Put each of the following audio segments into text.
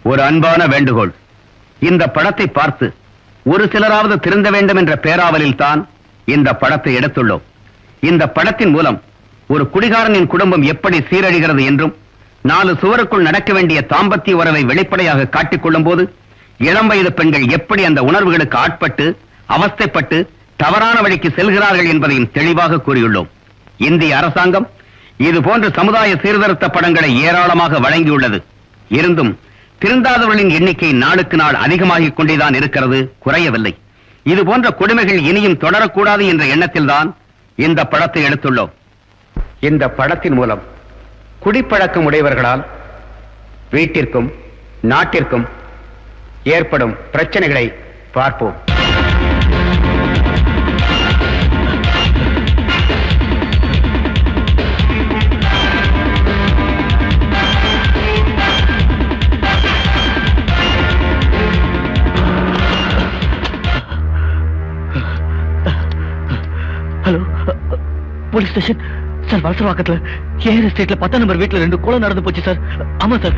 ஒரு அன்பான வேண்டுகோள். இந்த படத்தை பார்த்து ஒரு சிலராவது திருந்த வேண்டும் என்ற பேராவலில் தான் இந்த படத்தை எடுத்துள்ளோம். இந்த படத்தின் மூலம் ஒரு குடிகாரனின் குடும்பம் எப்படி சீரழிகிறது என்றும் 4 சுவருக்குள் நடக்க வேண்டிய தாம்பத்திய உறவை வெளிப்படையாக காட்டிக் கொள்ளும் போது இளம் வயது பெண்கள் எப்படி அந்த உணர்வுகளுக்கு ஆட்பட்டு அவஸ்தைப்பட்டு தவறான வழிக்கு செல்கிறார்கள் என்பதையும் தெளிவாக கூறியுள்ளோம். இந்திய அரசாங்கம் இது போன்ற சமுதாய சீர்திருத்த படங்களை ஏராளமாக வழங்கியுள்ளது. இருந்தும் திருந்தாதவர்களின் எண்ணிக்கை நாளுக்கு நாள் அதிகமாகிக் கொண்டேதான் இருக்கிறது, குறையவில்லை. இது போன்ற கொடுமைகள் இனியும் தொடரக்கூடாது என்ற எண்ணத்தில் தான் இந்த படத்தை எடுத்துள்ளோம். இந்த படத்தின் மூலம் குடிப்பழக்கம் உடையவர்களால் வீட்டிற்கும் நாட்டிற்கும் ஏற்படும் பிரச்சனைகளை பார்ப்போம். Hello, police station sir. வலசரவாக்கத்துல ஏர் எஸ்டேட்ல 10 நம்பர் வீட்டுல 2 கொலை நடந்து போச்சு சார். ஆமா சார்.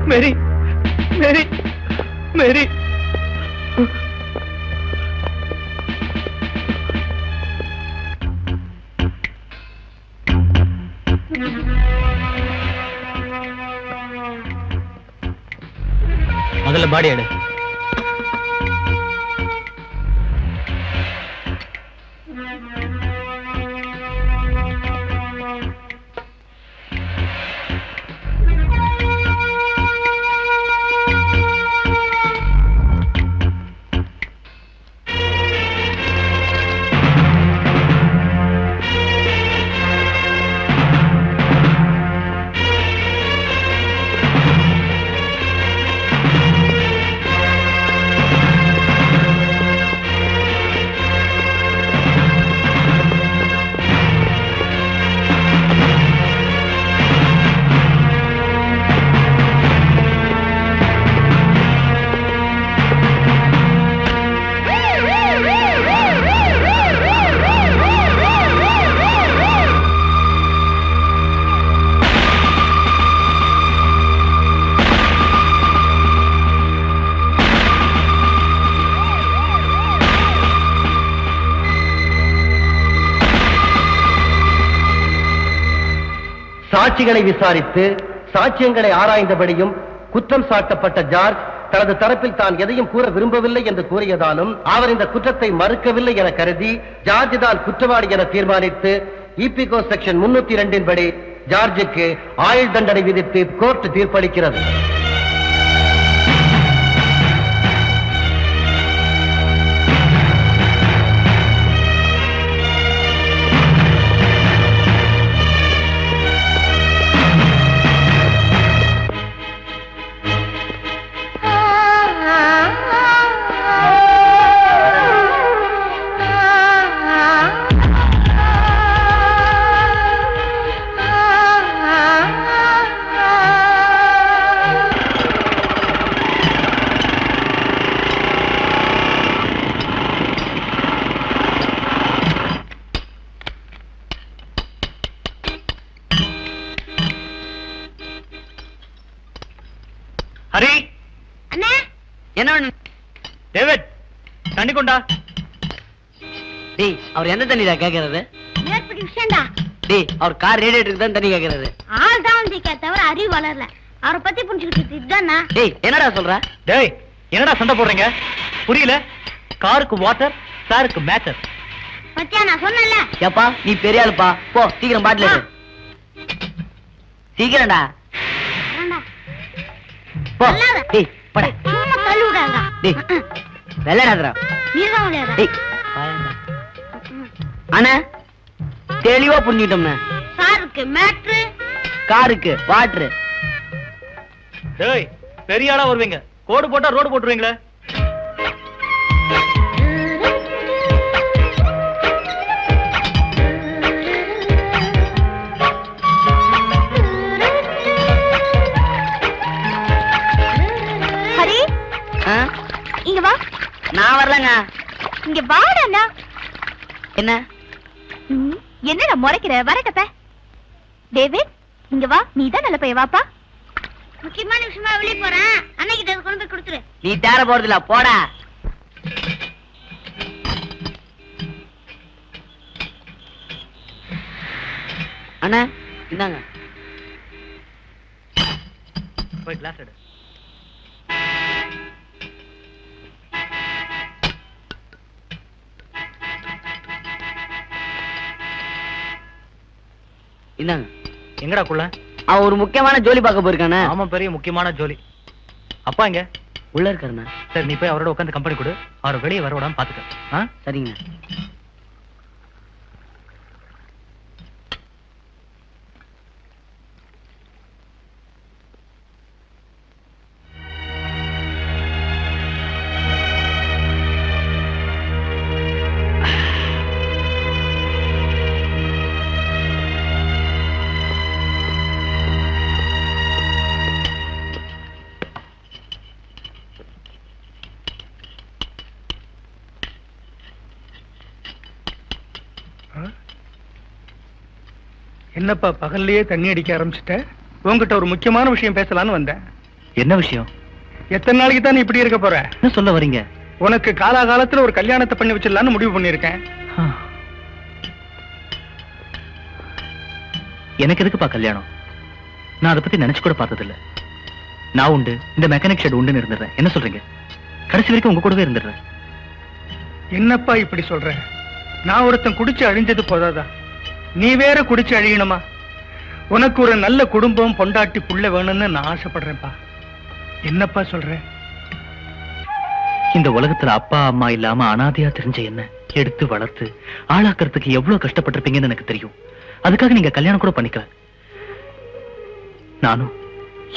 மேரி, மேரி, மேரி. முதல்ல பாடி எடு. சாட்சிகளை விசாரித்து சாட்சியங்களை ஆராய்ந்தபடியும் குற்றம் சாட்டப்பட்ட ஜார்ஜ் தனது தரப்பில் தான் எதையும் கூற விரும்பவில்லை என்று கூறியதாலும் அவர் இந்த குற்றத்தை மறுக்கவில்லை என கருதி ஜார்ஜ் தான் குற்றவாளி என தீர்மானித்து ஈபிகோ செக்ஷன் 302 படி ஜார்ஜுக்கு ஆயுள் தண்டனை விதித்து கோர்ட் தீர்ப்பளிக்கிறது. ஹரி, அண்ணா என்ன டேவிட் தண்ணி கொண்டா. டேய், அவர் என்ன தண்ணிடா கேக்குறது? நேர்படி விஷயம்டா. டேய், அவர் கார் ரேடியேட்டருக்கு தான் தண்ணி கேக்குறது. ஆள் தான் வந்து கேட்டவர் அறிவு வளரல. அவரை பத்தி புரிஞ்சுக்கிட்டு இதுதானா? டேய், என்னடா சொல்ற? டேய், என்னடா சண்டை போடுறீங்க? புரியல. காருக்கு வாட்டர், சாருக்கு மேட்டர். பத்தியா நான் சொன்னேன்ல. ஏப்பா, நீ பெரிய ஆளுப்பா. போ சீக்கிரம் பாட்டில் எடு. சீக்கிரம்டா. போ. டேய், போடா. சும்மா தள்ளி விடாதடா. டேய், வெள்ளடாதடா. நீதான் விளையாடுற. டேய், அண்ணா தெளிவா புரிஞ்சிட்டோம்ண்ணா. சாருக்கு மேட்ரு, காருக்கு வாட்டர். டேய் பெரிய ஆளா வருவீங்க, கோடு போட்டா ரோடு போட்டுருவீங்களே. ஹரி இங்க வா. நான் வரலங்க. இங்க வாடா. என்ன என்னடா முறைக்கிற? வரட்டப்ப. டேவிட் இங்க வா. நீ தான் நல்ல பைய. வாப்பா. முக்கியமான விஷயமா வெளியே போறேன். அன்னைக்கிட்ட கொண்டு போய் கொடுத்துரு. நீ தேர போறதில்ல, போடா. அண்ணா இந்தாங்க. போய் கிளாஸ் எடு. இந்தாங்க. எங்கடா குள்ள? அவன் ஒரு முக்கியமான ஜோலி பார்க்க போயிருக்கானே. ஆமா, பெரிய முக்கியமான ஜோலி. அப்பா இங்க உள்ள இருக்காருண்ணா. சரி, நீ போய் அவரோட உட்காந்து கம்பெனி கொடு. அவர் வெளியே வர விடாம பாத்துக்க. சரிங்க. என்னப்பா பகல்லையே தண்ணி அடிக்க ஆரம்பிச்சுட்ட? உங்ககிட்ட ஒரு முக்கியமான விஷயம் பேசலான்னு வந்தேன். என்ன விஷயம்? எத்தனை நாளைக்கு தான் நீ இப்படி இருக்க போற? என்ன சொல்ல வரீங்க? உனக்கு காலாகாலத்துல ஒரு கல்யாணத்தை பண்ணி வச்சிடலான்னு முடிவு பண்ணிருக்கேன். எனக்கு எதுக்குப்பா கல்யாணம்? நான் அதை பத்தி நினைச்சு கூட பார்த்தது இல்ல. நான் உண்டு, இந்த மெக்கானிக் ஷெட் உண்டுன்னு இருந்துடுறேன். என்ன சொல்றீங்க? கடைசி வரைக்கும் உங்க கூடவே இருந்துடுறேன். என்னப்பா இப்படி சொல்ற? நான் ஒருத்தன் குடிச்சு அழிஞ்சது போதாதா? நீ வேற குடிச்சு அழியணுமா? உனக்கு ஒரு நல்ல குடும்பம், பொண்டாட்டி, புள்ள வேணும்னு நான் ஆசைப்படுறேன்ப்பா. என்னப்பா சொல்ற? இந்த உலகத்துல அப்பா அம்மா இல்லாம அனாதையா தெரிஞ்ச என்ன எடுத்து வளர்த்து ஆளாக்குறதுக்கு எவ்வளவு கஷ்டப்பட்டிருப்பீங்கன்னு எனக்கு தெரியும். அதுக்காக நீங்க கல்யாணம் கூட பண்ணிக்கல. நானும்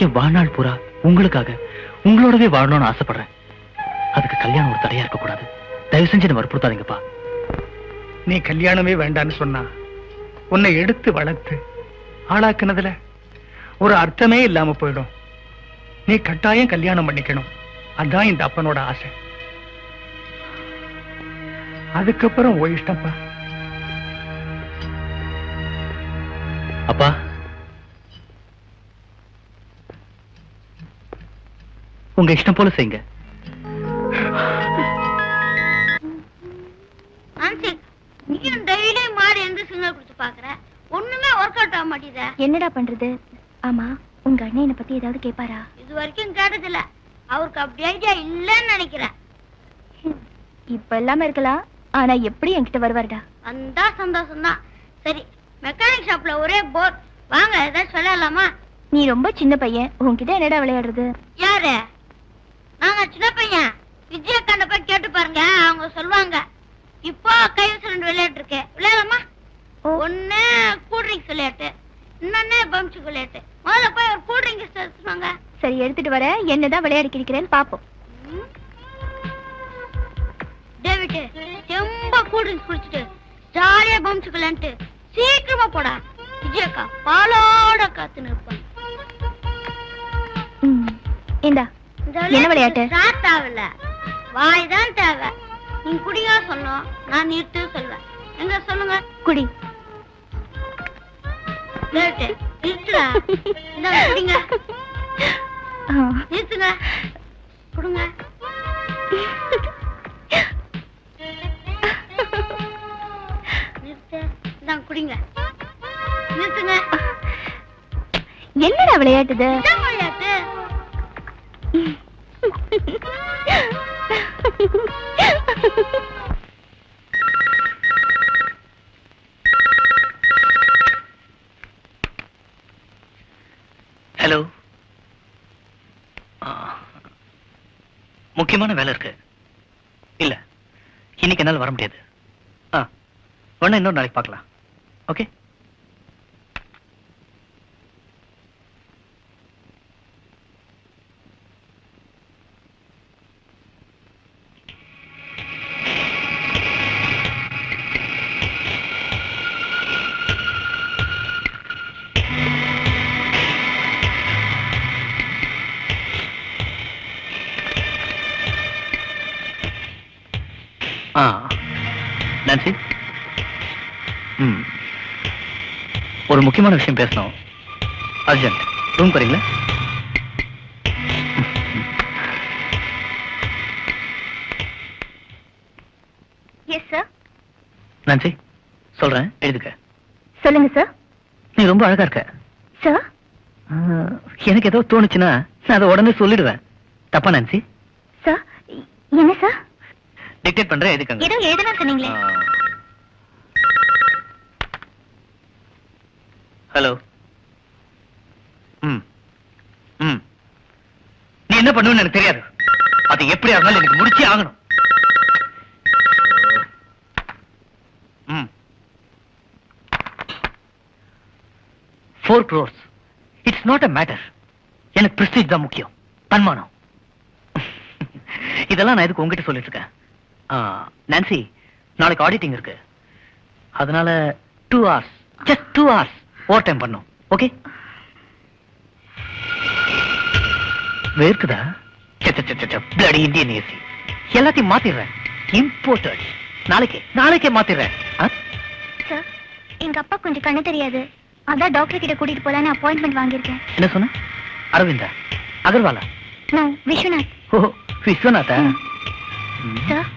என் வாழ்நாள் பூரா உங்களுக்காக உங்களோடவே வாழணும்னு ஆசைப்படுறேன். அதுக்கு கல்யாணம் ஒரு தடையா இருக்க கூடாது. தயவு செஞ்சு என்ன வற்புறுத்தாதீங்கப்பா. நீ கல்யாணமே வேண்டான்னு சொன்னா உன்னை எடுத்து வளர்த்து ஆளாக்குனதுல ஒரு அர்த்தமே இல்லாம போயிடும். நீ கட்டாயம் கல்யாணம் பண்ணிக்கணும். அதான் இந்த அப்பனோட ஆசை. அதுக்கப்புறம் ஓ இஷ்டப்பா. அப்பா, உங்க இஷ்டம் போல செய்யுங்க. ஒண்ணுமே ஒர்க் அவுட் ஆக மாட்டேங்குதே. என்னடா பண்றது? ஆமா, உங்க அண்ணன் என்ன பத்தி ஏதாவது கேட்பாரா? இது வரைக்கும் கேட்டதில்ல. அவருக்கு அப்படி ஐடியா இல்லன்னு நினைக்கிறேன். இப்ப இல்லாம இருக்கலாம், ஆனா எப்படி என்கிட்ட வருவாருடா? வந்தா சந்தோஷம் தான். சரி, மெக்கானிக் ஷாப்ல ஒரே போர். வாங்க ஏதாவது சொல்லலாமா? நீ ரொம்ப சின்ன பையன், உன்கிட்ட என்னடா விளையாடுறது? யாரு? நாங்க சின்ன பையன். விஜயகாண்ட போய் கேட்டு பாருங்க, அவங்க சொல்லுவாங்க. இப்போ கைவசம் 2 விளையாட்டு இருக்கு. விளையாடலாமா? ஒண்ணு கூல் ட்ரிங்க்ஸ் விளையாட்டு, இன்னொன்னு பம்ப்ஸ் விளையாட்டு. முதல்ல போய் ஒரு கூல் ட்ரிங்க்ஸ் எடுத்துவாங்க. சரி, எடுத்துட்டு வர. என்னதான் விளையாடி கிடைக்கிறேன்னு பாப்போம். டேவிட், ரொம்ப கூல் ட்ரிங்க்ஸ் குடிச்சிட்டு ஜாலியா பம்ப்ஸ் விளையாண்டு சீக்கிரமா போடா. விஜயக்கா பாலோட காத்துன்னு இருப்பாங்க. இந்தா, என்ன விளையாட்டு? தேவையில்ல, வாய் தான் தேவை. நீங்க குடியா சொல்லணும், நான் நிறுத்து சொல்லுவேன். எங்க சொல்லுங்க? குடி. நிறுத்துடா. இந்த குடிங்க. நிறுத்துங்க. குடுங்க. நிறுத்து. இந்தாங்க குடிங்க. நிறுத்துங்க. என்னடா விளையாட்டுது? விளையாட்டு. ஹலோ, முக்கியமான வேலை இருக்கு. இல்ல, இன்னைக்கு என்னால வர முடியாது. வேணா இன்னொரு நாளைக்கு பார்க்கலாம். ஓகே? நான்சி, ஒரு முக்கியமான விஷயம் பேசணும். அர்ஜென்ட். ரூம் வரீங்களா? Yes sir. நான்சி, சொல்றேன், எழுதுக்க. சொல்லுங்க சார். நீ ரொம்ப அழகா இருக்க சார். எனக்கு ஏதோ தோணுச்சுன்னா நான் அதை உடனே சொல்லிடுவேன். தப்பா நான்சி? சார், என்ன சார்? டிக்டேட் பண்றேன், எதுக்குங்க? ஏதோ எழுதணும் சொன்னீங்களே. ஹலோ. நீ என்ன பண்ணுவேன்னு எனக்கு தெரியாது. அது எப்படியா இருந்தாலும் எனக்கு முடிச்சே ஆகணும். 4 crores. It's not a matter. எனக்கு பிரஸ்டீஜ் தான் முக்கியம், தன்மானம். இதெல்லாம் நான் இதுக்கு உங்ககிட்ட சொல்லிட்டு இருக்கேன். நான்சி, நாளைக்கு ஆடிட்டிங் இருக்கு. அதனால 2 hours, just 2 hours over time பண்ணும். ஓகே? வேர்க்குதா? Bloody Indian AC. எல்லாத்தையும் மாத்திடுறேன். இம்போர்ட்டட். நாளைக்கே மாத்திடுறேன். சார், எங்க அப்பா கொஞ்சம் கண்ணு தெரியாது. அதான் டாக்டர் கிட்ட கூட்டிட்டு போலான்னு அப்பாயின்மெண்ட் வாங்கியிருக்கேன். என்ன சொன்ன? அரவிந்தா? அகர்வாலா? நோ, விஸ்வநாத். ஓ, விஸ்வநாதா? சார்.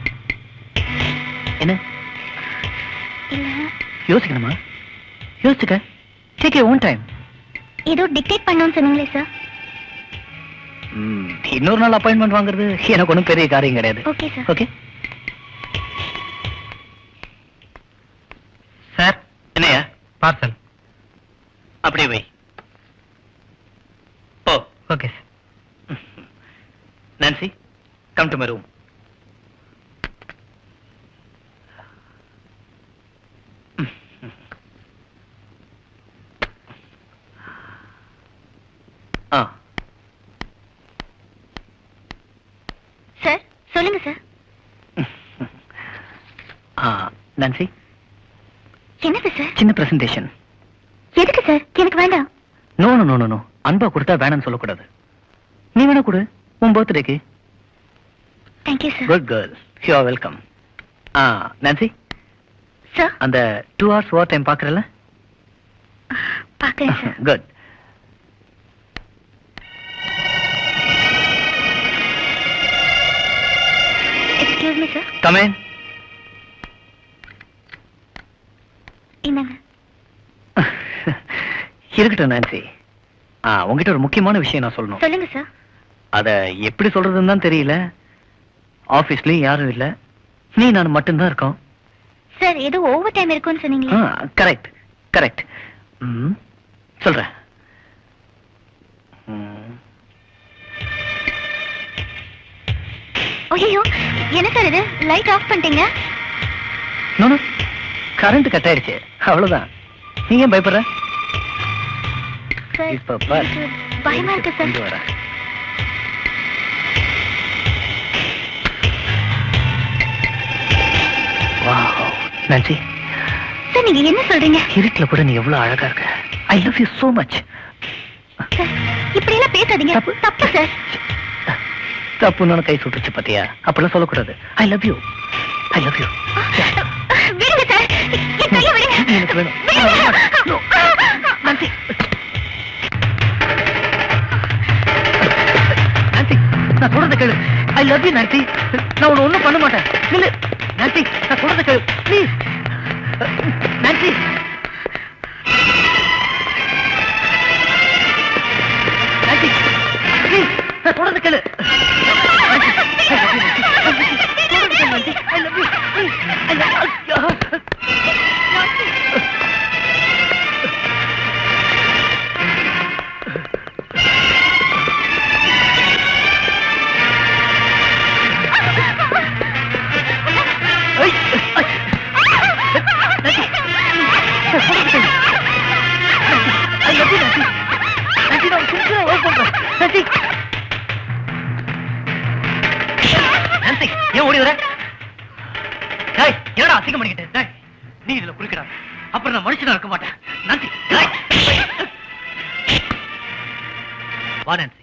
என்ன? இல்ல. யோசிக்கணுமா? யோசிச்சுக்க. Take your own time. ஏதோ டிக்டேட் பண்ணணும்னு சொன்னீங்களே சார். இன்னொரு நாள் அப்பாயின்மெண்ட் வாங்குறது எனக்கு ஒன்றும் பெரிய காரியம் கிடையாது. Okay sir. Okay sir. என்னையா பார்சல்? அப்படியே வை. Oh, okay sir. Nancy, come to my room. Sir, சொல்லுங்க சார். நான்சி, என்னது சார்? சின்ன பிரசன்டேஷன். எதுக்கு சார்? எனக்கு வேண்டாம். நோ நோ நோ நோ, அன்பா கொடுத்தா வேணாம்னு சொல்லக்கூடாது. நீ வேணா கொடு, உன் பர்த்டேக்கு. Thank you sir. Good girl, you are welcome. Nancy, sir. அந்த 2 hours ஓவர் டைம் பாக்குறல? பாக்குறேன் sir. Good. Excuse me sir. Come in. என்னங்க? இருக்கட்டும் நான்சி. உங்ககிட்ட ஒரு முக்கியமான விஷயம் நான் சொல்லணும். சொல்லுங்க சார். அத எப்படி சொல்றதுன்னு தான் தெரியல. ஆபீஸ்லயும் யாரும் இல்ல, நீ நான் மட்டும்தான் இருக்கோம். சார், ஏதோ ஓவர் டைம் இருக்குன்னு சொன்னீங்களே. Correct correct. சொல்றேன். ஐயோ, என்ன சார் இது? லைட் ஆஃப் பண்ணிட்டீங்க. நோ, கரண்ட் கட் ஆயிடுச்சு, அவ்வளவுதான். நீங்க ஏன் பயப்படுற? சார், இப்ப பார். எனக்கு பயமா இருக்கு சார். இங்க வரேன். வாவ், நான்சி, சார், நீங்க என்ன சொல்றீங்க? இருட்டுல கூட நீ எவ்வளவு அழகா இருக்க. I love you so much. Sir, இப்படி எல்லாம் பேசாதீங்க. தப்பு சார். தப்புன்னு கை சுட்டுச்சு பாத்தியா? அப்படிலாம் சொல்லக்கூடாது. I love you, I love you. விடுங்க சார், என் கையை விடுங்க. எனக்கு வேணும். No. நான்சி, நான்சி, நான் சொல்றத கேளு. I love you Nancy. நான் உன்னை ஒண்ணும் பண்ண மாட்டேன். இல்ல நான்சி, நான் சொல்றத கேளு ப்ளீஸ். நான்சி, நான்சி, ப்ளீஸ், நான் சொல்றத கேளு. I love you. I love you. ஏன் ஓடி வர? என்னடா அசிங்கம் பண்ணிக்கிட்டு? நீ இதுல குறுக்கிடா, அப்புறம் நான் மனுஷனா இருக்க மாட்டேன். நான்சி, வா நான்சி.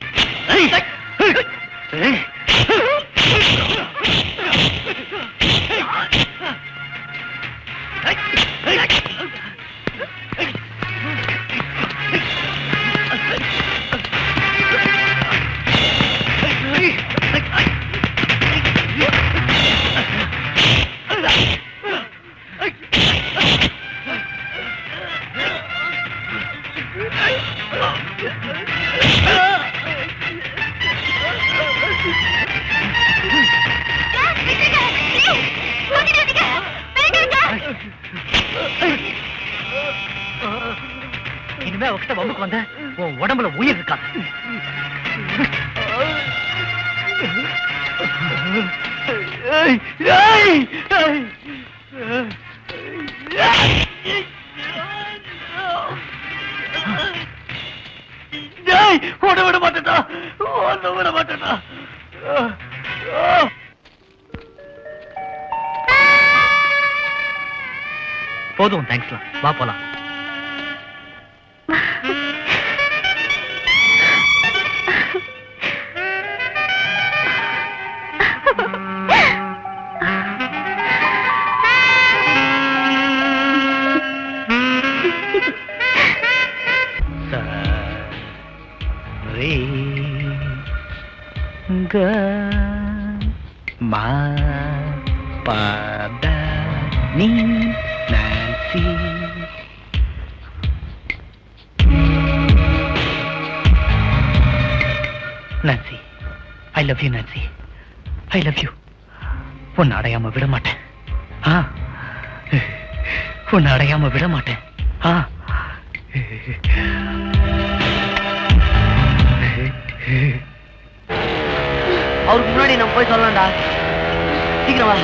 இனிமே அவகிட்ட வம்புக்கு வந்த உன் உடம்புல உயிர் இருக்காது. ஓட விட மாட்டேடா, ஓட விட மாட்டேடா. போதும், தேங்க்ஸ்லாம். வா போலாம். Ma pada ni Nancy. Nancy, I love you, Nancy. I love you. உன்னை அடையாம விட மாட்டேன். உன்னை அடையாம விட மாட்டேன். அவருக்கு முன்னாடி நான் போய் சொல்லலாம்டா. சீக்கிரம் வா.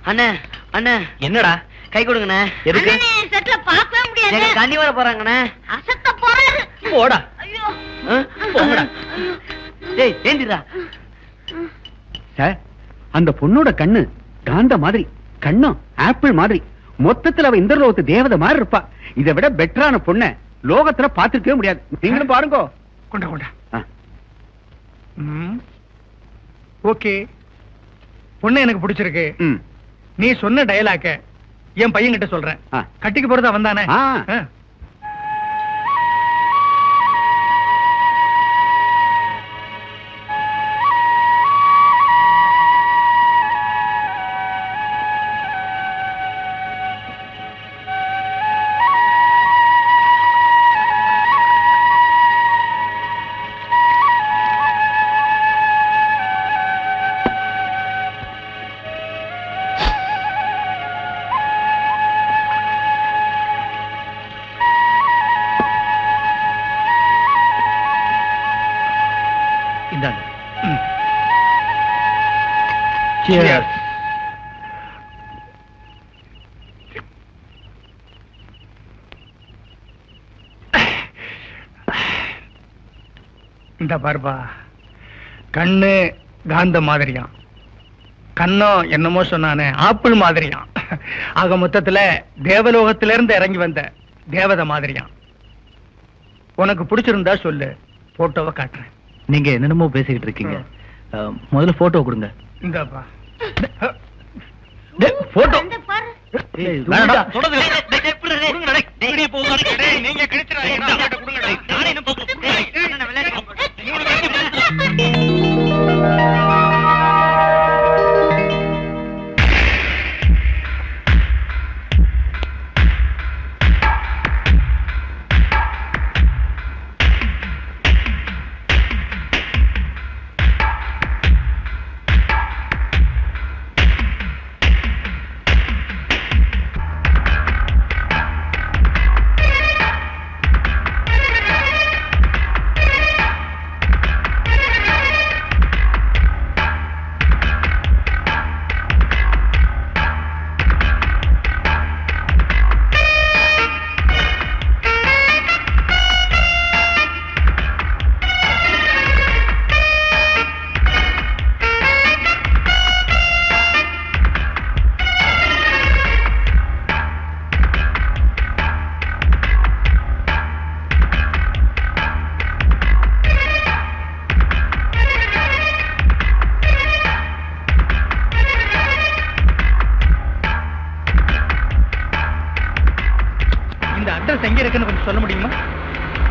அண்ணே அண்ணே. என்னடா? கை கொடுங்கண்ணே. எதுக்கு? செட்ல பார்க்கவே முடியாது. எங்க கண்ணி வர போறாங்கண்ணே. அசத்த போறாரு. போடா. ஐயோ. போடா. டேய் ஏந்திரா. சார், அந்த பொண்ணோட கண்ணு காந்த மாதிரி, கண்ணும் ஆப்பிள் மாதிரி, மொத்தத்துல அவ இந்திரலோகத்து தேவதை மாதிரி இருப்பா. இதை விட பெட்டரான பொண்ண லோகத்துல பாத்துக்கவே முடியாது. நீங்களும் பாருங்க. கொண்டா கொண்டா. ஓகே, பொண்ணு எனக்கு பிடிச்சிருக்கு. நீ சொன்ன டயலாக்க என் பையன் கிட்ட சொல்றேன். கட்டிக்கு போறதா வந்தானே. Cheers. இந்த பார்பா, கண்ணு காந்த மாதிரியா, கண்ணம் என்னமோ சொன்னானே ஆப்பிள் மாதிரியா. ஆக மொத்தத்துல தேவலோகத்திலிருந்து இறங்கி வந்த தேவதை மாதிரியா. உனக்கு பிடிச்சிருந்தா சொல்லு, போட்டோவை காட்டுறேன். நீங்க என்னென்னமோ பேசிக்கிட்டு இருக்கீங்க. முதல்ல போட்டோ கொடுங்க. இந்தப்பா போட்டோ. பாரு. நீங்க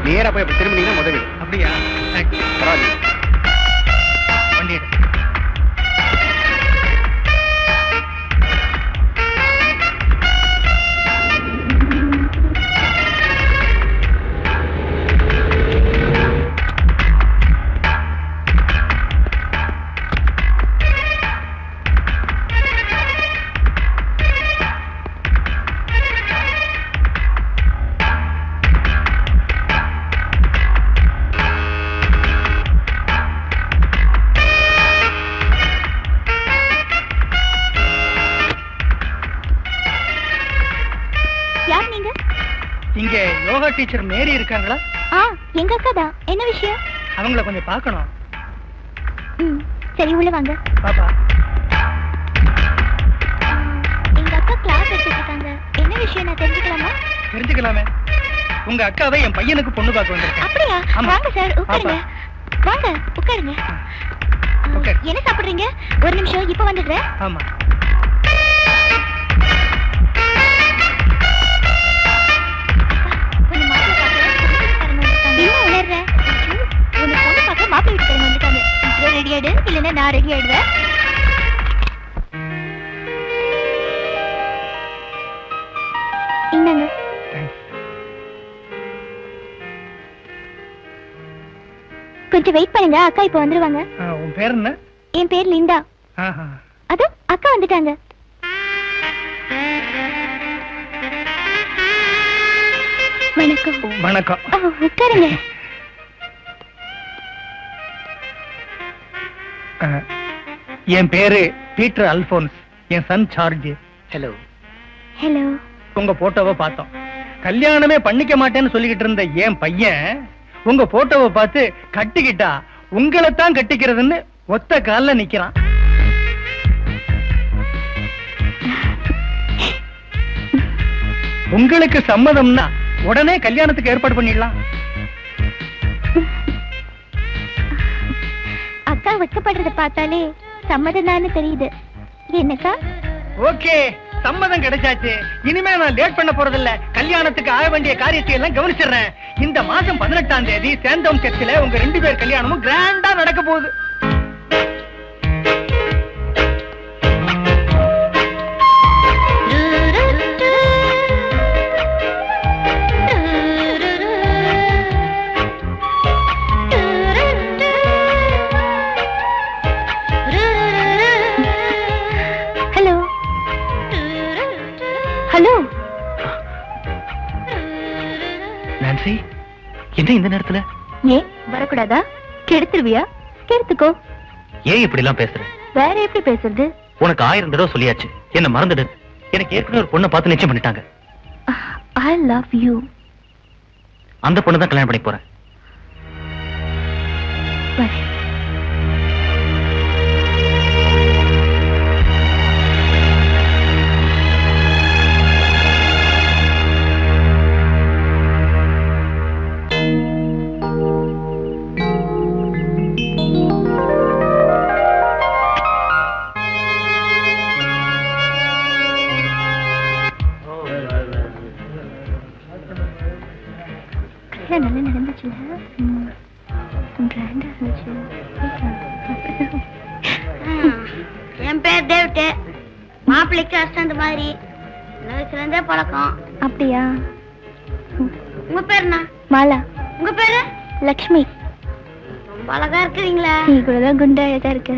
நேரா போய் அப்படி திரும்பினீங்கன்னா முதல் வீடு. அப்படியா? பரவாயில்ல. வண்டி எடு. யார் நீங்க? இங்க யோகா டீச்சர் மேரி இருக்காங்களா? எங்க அக்கா தான். என்ன விஷயம்? அவங்கள கொஞ்சம் பார்க்கணும். சரி, உள்ள வாங்க. பாப்பா, எங்க அக்கா கிளாஸ் எடுத்துட்டு இருக்காங்க. என்ன விஷயம் நான் தெரிஞ்சுக்கலாமா? தெரிஞ்சுக்கலாமே. உங்க அக்காவை என் பையனுக்கு பொண்ணு பார்க்க வந்திருக்கேன். அப்படியா? ஆமா. வாங்க சார், உட்காருங்க. வாங்க, உட்காருங்க. உட்காரு. என்ன சாப்பிடுறீங்க? ஒரு நிமிஷம், இப்ப வந்துடுறேன். ஆமா. என்ன உணர்ற? உன்னை பொண்ணு பார்க்க மாப்பிள்ளை வீட்டுக்காரங்க வந்துட்டாங்க. ரெடி ஆயிடு, இல்லைன்னா நான் ரெடி ஆயிடுவேன். இந்தாங்க. கொஞ்சம் வெயிட் பண்ணுங்க, அக்கா இப்ப வந்துருவாங்க. உன் பேர் என்ன? என் பேர் லிண்டா. அது அக்கா வந்துட்டாங்க. வணக்கம். வணக்கம். உட்காருங்க. என் பேரு பீட்டர் அல்போன்ஸ். என் சன் சார்ஜ். ஹலோ. ஹலோ. உங்க போட்டோவை பார்த்தோம். கல்யாணமே பண்ணிக்க மாட்டேன்னு சொல்லிக்கிட்டு இருந்த என் பையன் உங்க போட்டோவை பார்த்து கட்டிக்கிட்டா உங்களைத்தான் கட்டிக்கிறதுன்னு ஒத்த கால்ல நிக்கிறான். உங்களுக்கு சம்மதம்னா உடனே கல்யாணத்துக்கு ஏற்பாடு பண்ணிடலாம். அக்கா வெட்கப்படுறத பார்த்தாலே சம்மதம் தானே தெரியுது. என்னக்கா? ஓகே, சம்மதம் கிடைச்சாச்சு. இனிமே நான் லேட் பண்ண போறதில்ல. கல்யாணத்துக்கு ஆக வேண்டிய காரியத்தை எல்லாம் கவனிச்சிடுறேன். இந்த மாசம் 18ஆம் தேதி சேந்தோம் சர்ச்சில் உங்க 2 பேர் கல்யாணமும் கிராண்டா நடக்க போகுது. ஹலோ. நான்சி, என்ன இந்த நேரத்துல? ஏன் வரக்கூடாதா? கெடுத்துருவியா? கெடுத்துக்கோ. ஏன் இப்படி எல்லாம் பேசுற? வேற எப்படி பேசுறது? உனக்கு 1000 தடவை சொல்லியாச்சு, என்ன மறந்துடு. எனக்கு ஏற்கனவே ஒரு பொண்ணை பார்த்து நிச்சயம் பண்ணிட்டாங்க. I love you. அந்த பொண்ணு தான் கல்யாணம் பண்ணி போறேன். வரேன். நல்லா நடந்துச்சுல. என் பேர் டேவிட். மாப்பிள்ளைக்கு அஸ்டண்ட் மாதிரி வயசுல இருந்தே பழக்கம். அப்படியா? உங்க பேர் என்ன? மாலா. உங்க பேரு? லக்ஷ்மி. ரொம்ப அழகா இருக்கிறீங்களா? நீ கூடதான் குண்டா அழகா இருக்க.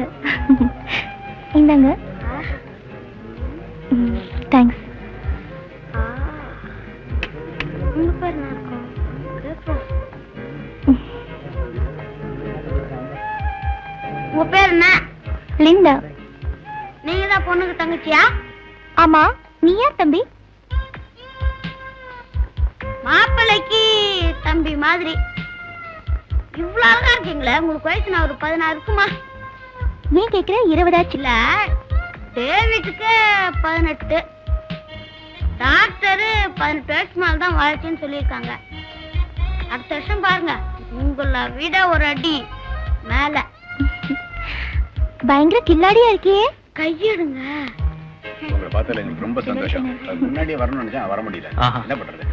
இந்தாங்க. தேங்க்ஸ். உங்க பேர் என்ன இருக்கும்? உங்க பேர் என்ன? லிண்டா. நீங்க தான் பொண்ணுக்கு தங்கச்சியா? ஆமா. நீ யார் தம்பி? மாப்பிள்ளைக்கு தம்பி மாதிரி. இவ்வளவு அழகா இருக்கீங்களே. உங்களுக்கு வயசு நான் ஒரு 16 இருக்குமா? ஏன் கேக்குற? 20 ஆச்சு. இல்ல, டேவிட்டுக்கு 18. டாக்டர் 18 வயசு மேல தான் வாழ்க்கைன்னு சொல்லியிருக்காங்க. அடுத்த வருஷம் பாருங்க, உங்களை விட ஒரு அடி மேல. பயங்கர கில்லாடியா இருக்கியே. கையிடுங்க. உங்களை பார்த்ததுல எனக்கு ரொம்ப சந்தோஷம். முன்னாடியே வரணும்னு நினைச்சா வர முடியல. என்ன பண்றது?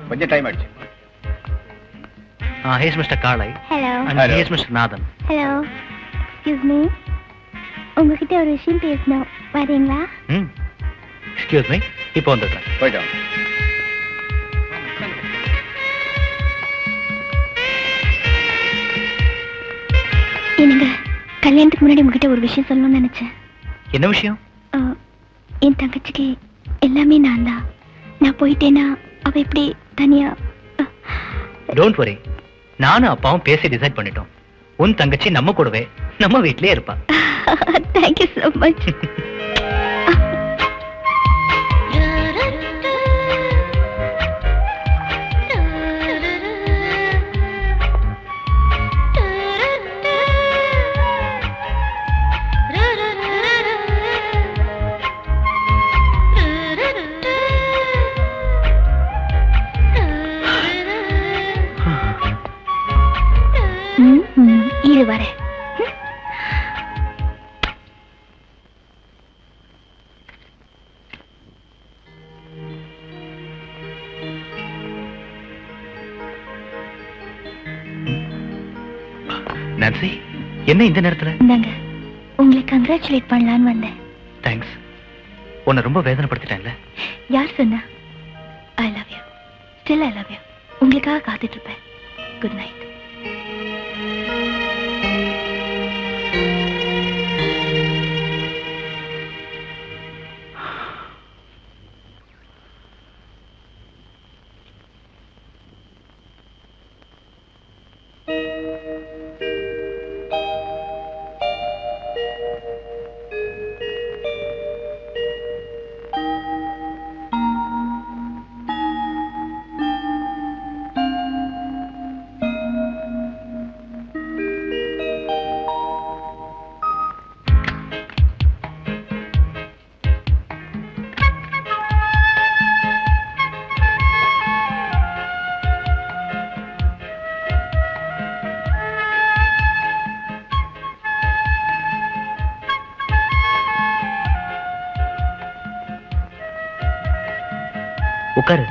கொஞ்சம் டைம் ஆயிடுச்சு. He is Mr. Kalai. Hello. And he is Mr. Nathan. Hello. Excuse me. உங்ககிட்ட ஒரு விஷயம் பேசணும். வரீங்களா? Excuse me. இப்போ வந்துடுறேன். போயிட்டு என்னங்க, கல்யாணத்துக்கு முன்னாடி உங்ககிட்ட ஒரு விஷயம் சொல்லணும்னு நினைச்சேன். என்ன விஷயம்? என் தங்கச்சிக்கு எல்லாமே நான் தான். நான் போயிட்டேன்னா அவ எப்படி தனியா? டோன்ட் வரி, நானும் அப்பாவும் பேசி டிசைட் பண்ணிட்டோம். உன் தங்கச்சி நம்ம கூடவே நம்ம வீட்லயே இருப்பா. Thank you so much. இரு வரேன். நான்சி, என்ன இந்த நேரத்துல? இந்தாங்க, உங்களை கங்க்ராச்சுலேட் பண்ணலான்னு வந்தேன். தேங்க்ஸ். உன்னை ரொம்ப வேதனைப்படுத்திட்டேன்ல? யார் சொன்னா? I love you. Still I love you. உங்களுக்காக காத்துட்டு இருப்பேன். Good night. உட்காரு.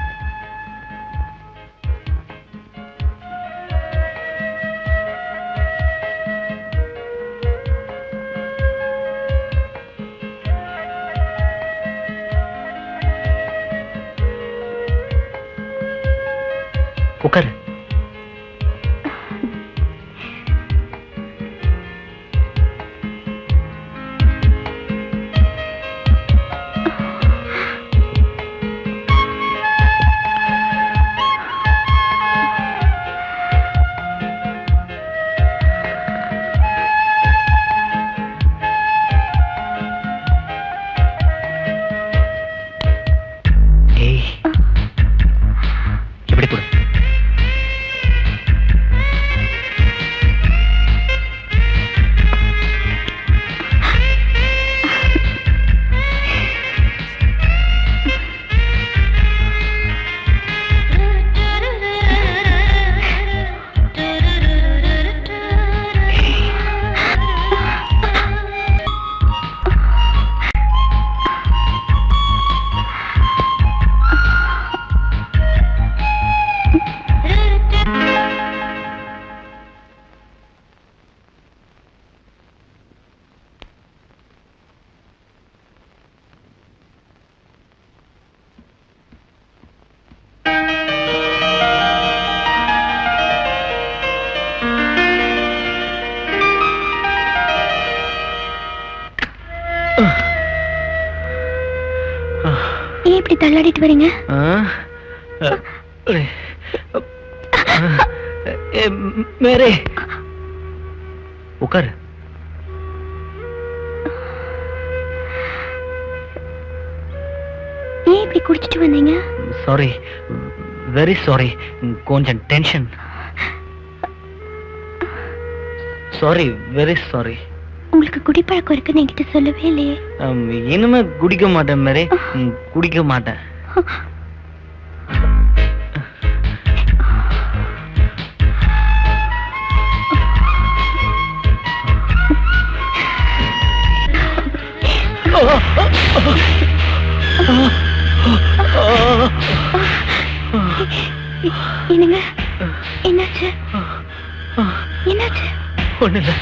உட்காரு. ஏன் இப்படி தள்ளாடிட்டு வரீங்க? மேரே உட்காரு. ஏன் இப்படி குடிச்சிட்டு வந்தீங்க? Sorry, very sorry. கொஞ்சம் டென்ஷன். Sorry, very sorry. உங்களுக்கு குடிப்பழக்கம் இருக்குன்னு என்கிட்ட சொல்லவே இல்லையே. இனிமே குடிக்க மாட்டேன் மேரே, குடிக்க மாட்டேன். என்னங்க, என்ன என்னாச்சு? என்னாச்சு? ஒண்ணு இல்ல.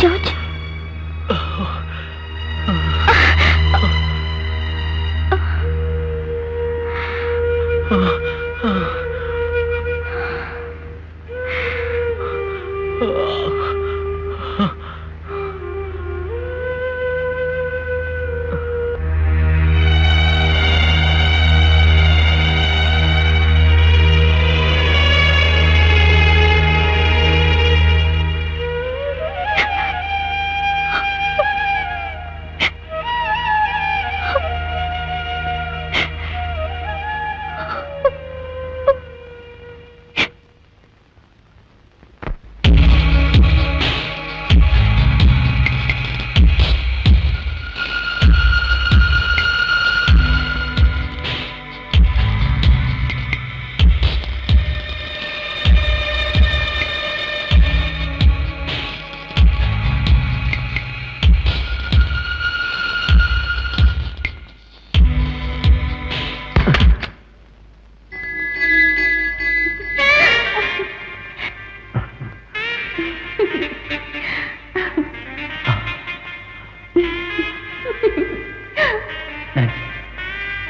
George,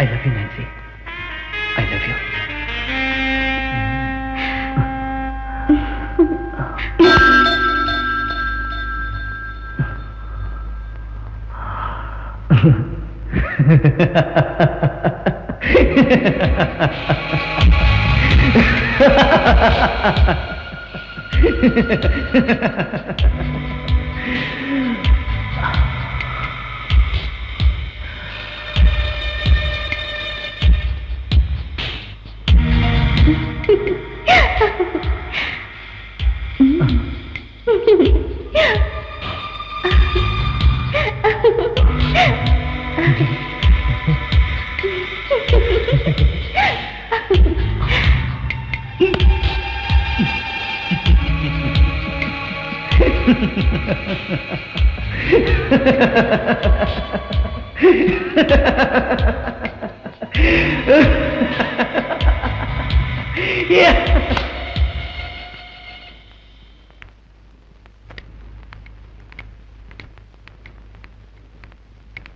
I love you, Nancy. I love you.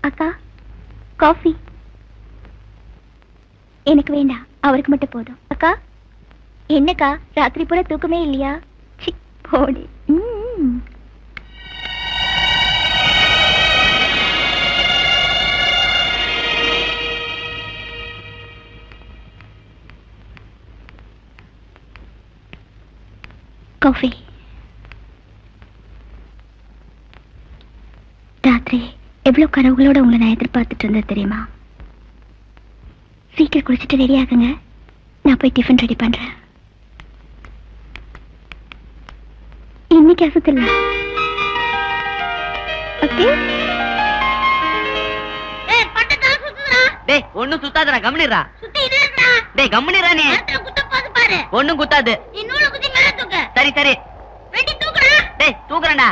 அக்கா, காஃபி எனக்கு வேண்டாம், அவருக்கு மட்டும் போதும். அக்கா, என்னக்கா ராத்திரி பூரா தூக்கமே இல்லையா? சி, போடி. காஃபி. ராத்திரி எவ்வளவு கனவுகளோட உங்களை நான் எதிர்பார்த்துட்டு இருந்தது தெரியுமா? சீக்கிரம் குளிச்சுட்டு ரெடி ஆகுங்க, நான் போய் டிஃபன் ரெடி பண்றேன். இன்னைக்கு அசத்தில்ல. ஓகே? ஏய் பட்டதா சுத்துடா. டேய் ஒண்ணும் சுத்தாதடா, கம்முனிரா. சுத்திட்டே இருக்கடா. டேய் கம்முனிரா நீ. அடுத்து குத்த பாத்து பாரு. ஒண்ணும் குத்தாது. நீ நூல குத்தி மேல தூக்கு. சரி சரி. வெட்டி தூக்குடா. டேய் தூக்குறேன்டா.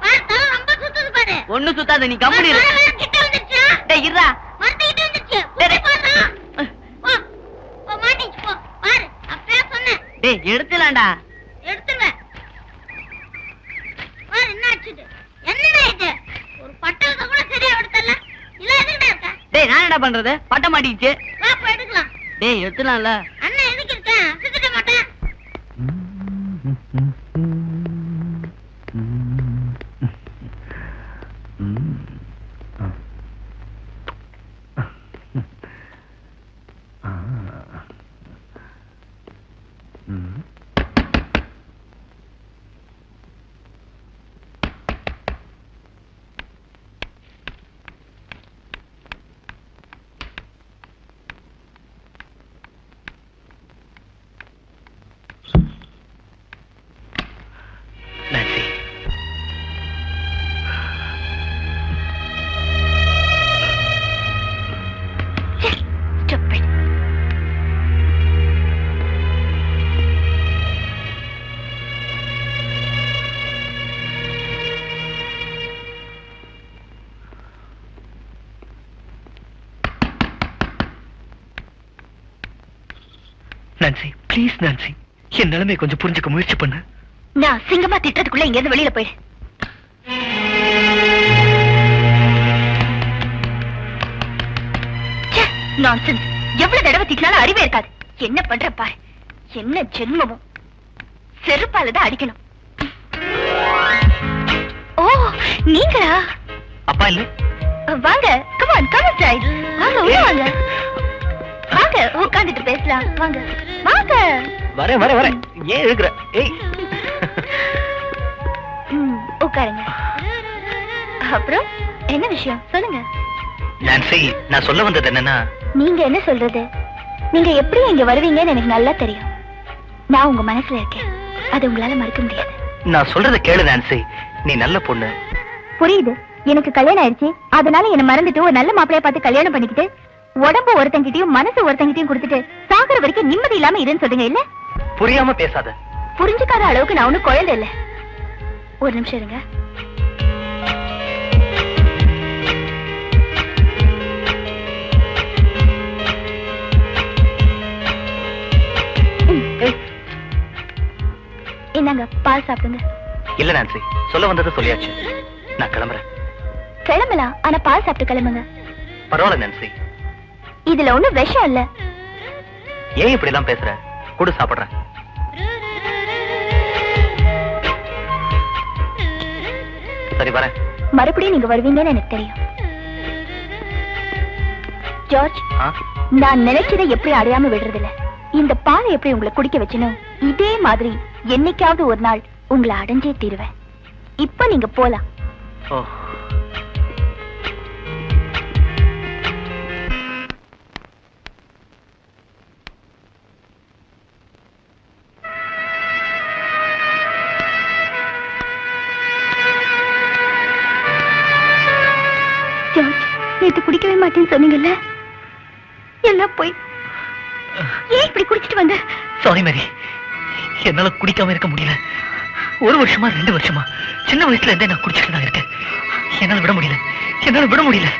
பார்த்தா ரொம்ப சுத்துது பாரு. ஒண்ணும் சுத்தாது, நீ கம்முனிரு. கிட்ட வந்துச்சா? டேய் இருடா. மரத்துக்கிட்ட வந்துச்சு. குத்தி பாருடா. போ. போ மாட்டிச்சு போ. பாரு. அப்பவே சொன்னேன். டேய் எடுத்துலாம்டா. எடுத்துருவேன். பாரு என்ன ஆச்சுது. என்னடா இது? ஒரு பட்டத்தை கூட சரியா எடுத்தல. இல்ல எதுக்குடா இருக்க? டேய் நான் என்ன பண்றது? பட்ட மாட்டிச்சு. வா போய் எடுக்கலாம். டேய் எடுத்துலாம்ல. அண்ணா எதுக்கு இருக்க? சுத்திட மாட்டேன். நான்சி ப்ளீஸ் நான்சி, என் நிலைமை கொஞ்சம் புரிஞ்சுக்க முயற்சி பண்ணு. நான் சிங்கமா திட்டத்துக்குள்ள இங்க இருந்து வெளியில போயிடு. நான்சென்ஸ். எவ்வளவு தடவை திட்டினாலும் அறிவே இருக்காது. என்ன பண்ற பாரு. என்ன ஜென்மமும். செருப்பாலதான் அடிக்கணும். ஓ நீங்களா? அப்பா இல்ல? வாங்க, come on, come inside. வாங்க உள்ள வாங்க. வாங்க உட்கார்ந்துட்டு பேசலாம். வாங்க வாங்க. வரேன் வரேன் வரேன். ஏன் இருக்கிற? ஏய் உட்காருங்க. அப்புறம் என்ன விஷயம் சொல்லுங்க. நான்சி, நான் சொல்ல வந்தது என்னன்னா, நீங்க என்ன சொல்றது? நீங்க எப்படி இங்க வருவீங்கன்னு எனக்கு நல்லா தெரியும். நான் உங்க மனசுல இருக்கேன். அது உங்களால மறக்க முடியாது. நான் சொல்றத கேளு நான்சி. நீ நல்ல பொண்ணு. புரியுது. எனக்கு கல்யாணம் ஆயிடுச்சு, அதனால என்ன மறந்துட்டு ஒரு நல்ல மாப்பிளைய பார்த்து கல்யாணம் பண்ணிக்கிட்டு உடம்பு ஒருத்தங்கிட்டையும் மனசு ஒருத்தங்கிட்டையும் கொடுத்துட்டு சாகுற வரைக்கும் நிம்மதி இல்லாம இருன்னு சொல்றீங்க இல்ல? புரியாம பேசாத. புரிஞ்சுக்காத அளவுக்கு நான் ஒண்ணும் குழந்தை இல்ல. ஒரு நிமிஷம் இருங்க. என்னங்க பால் சாப்பிடுங்க. இல்ல நான்சி, சொல்ல வந்தது சொல்லியாச்சு. நான் கிளம்புறேன். கிளம்பலாம், ஆனா பால் சாப்பிட்டு கிளம்புங்க. பரவாயில்ல நான்சி. இதுல ஒண்ணும் விஷம் இல்ல. ஏன் இப்படி எல்லாம் பேசுற? கூட சாப்பிடுறேன். சரி வரேன். மறுபடியும் நீங்க வருவீங்கன்னு எனக்கு தெரியும். ஜார்ஜ், நான் நினைச்சதை எப்படி அடையாம விடுறதில்ல. இந்த பாலை எப்படி உங்களை குடிக்க வச்சுன்னு இதே மாதிரி என்னைக்காவது ஒரு நாள் உங்களை அடைஞ்சே தீருவேன். இப்ப நீங்க போலாம். ஜார்ஜ், நேத்து குடிக்கவே மாட்டேன்னு சொன்னீங்கல்ல, எல்லாம் போய் ஏன் இப்படி குடிச்சிட்டு வந்த? சாரி மேரி, என்னால குடிக்காம இருக்க முடியல. 1 வருஷமா 2 வருஷமா சின்ன வயசுல இருந்தே நான் குடிச்சிட்டு தான் இருக்கேன். என்னால விட முடியல, என்னால விட முடியல.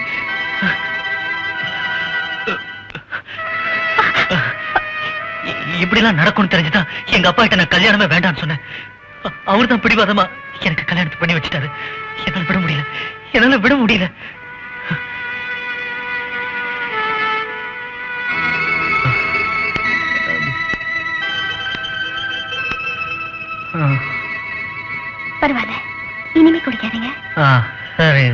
இப்படி எல்லாம் நடக்கும்னு தெரிஞ்சுதான் எங்க அப்பா கிட்ட நான் கல்யாணமே வேண்டாம்னு சொன்னேன். அவரு தான் பிடிவாதமா எனக்கு கல்யாணத்தை பண்ணி வச்சுட்டாரு. என்னால விட முடியல, என்னால விட முடியல. பரவாயில்ல, இனிமே குடிக்காதீங்க. சரி.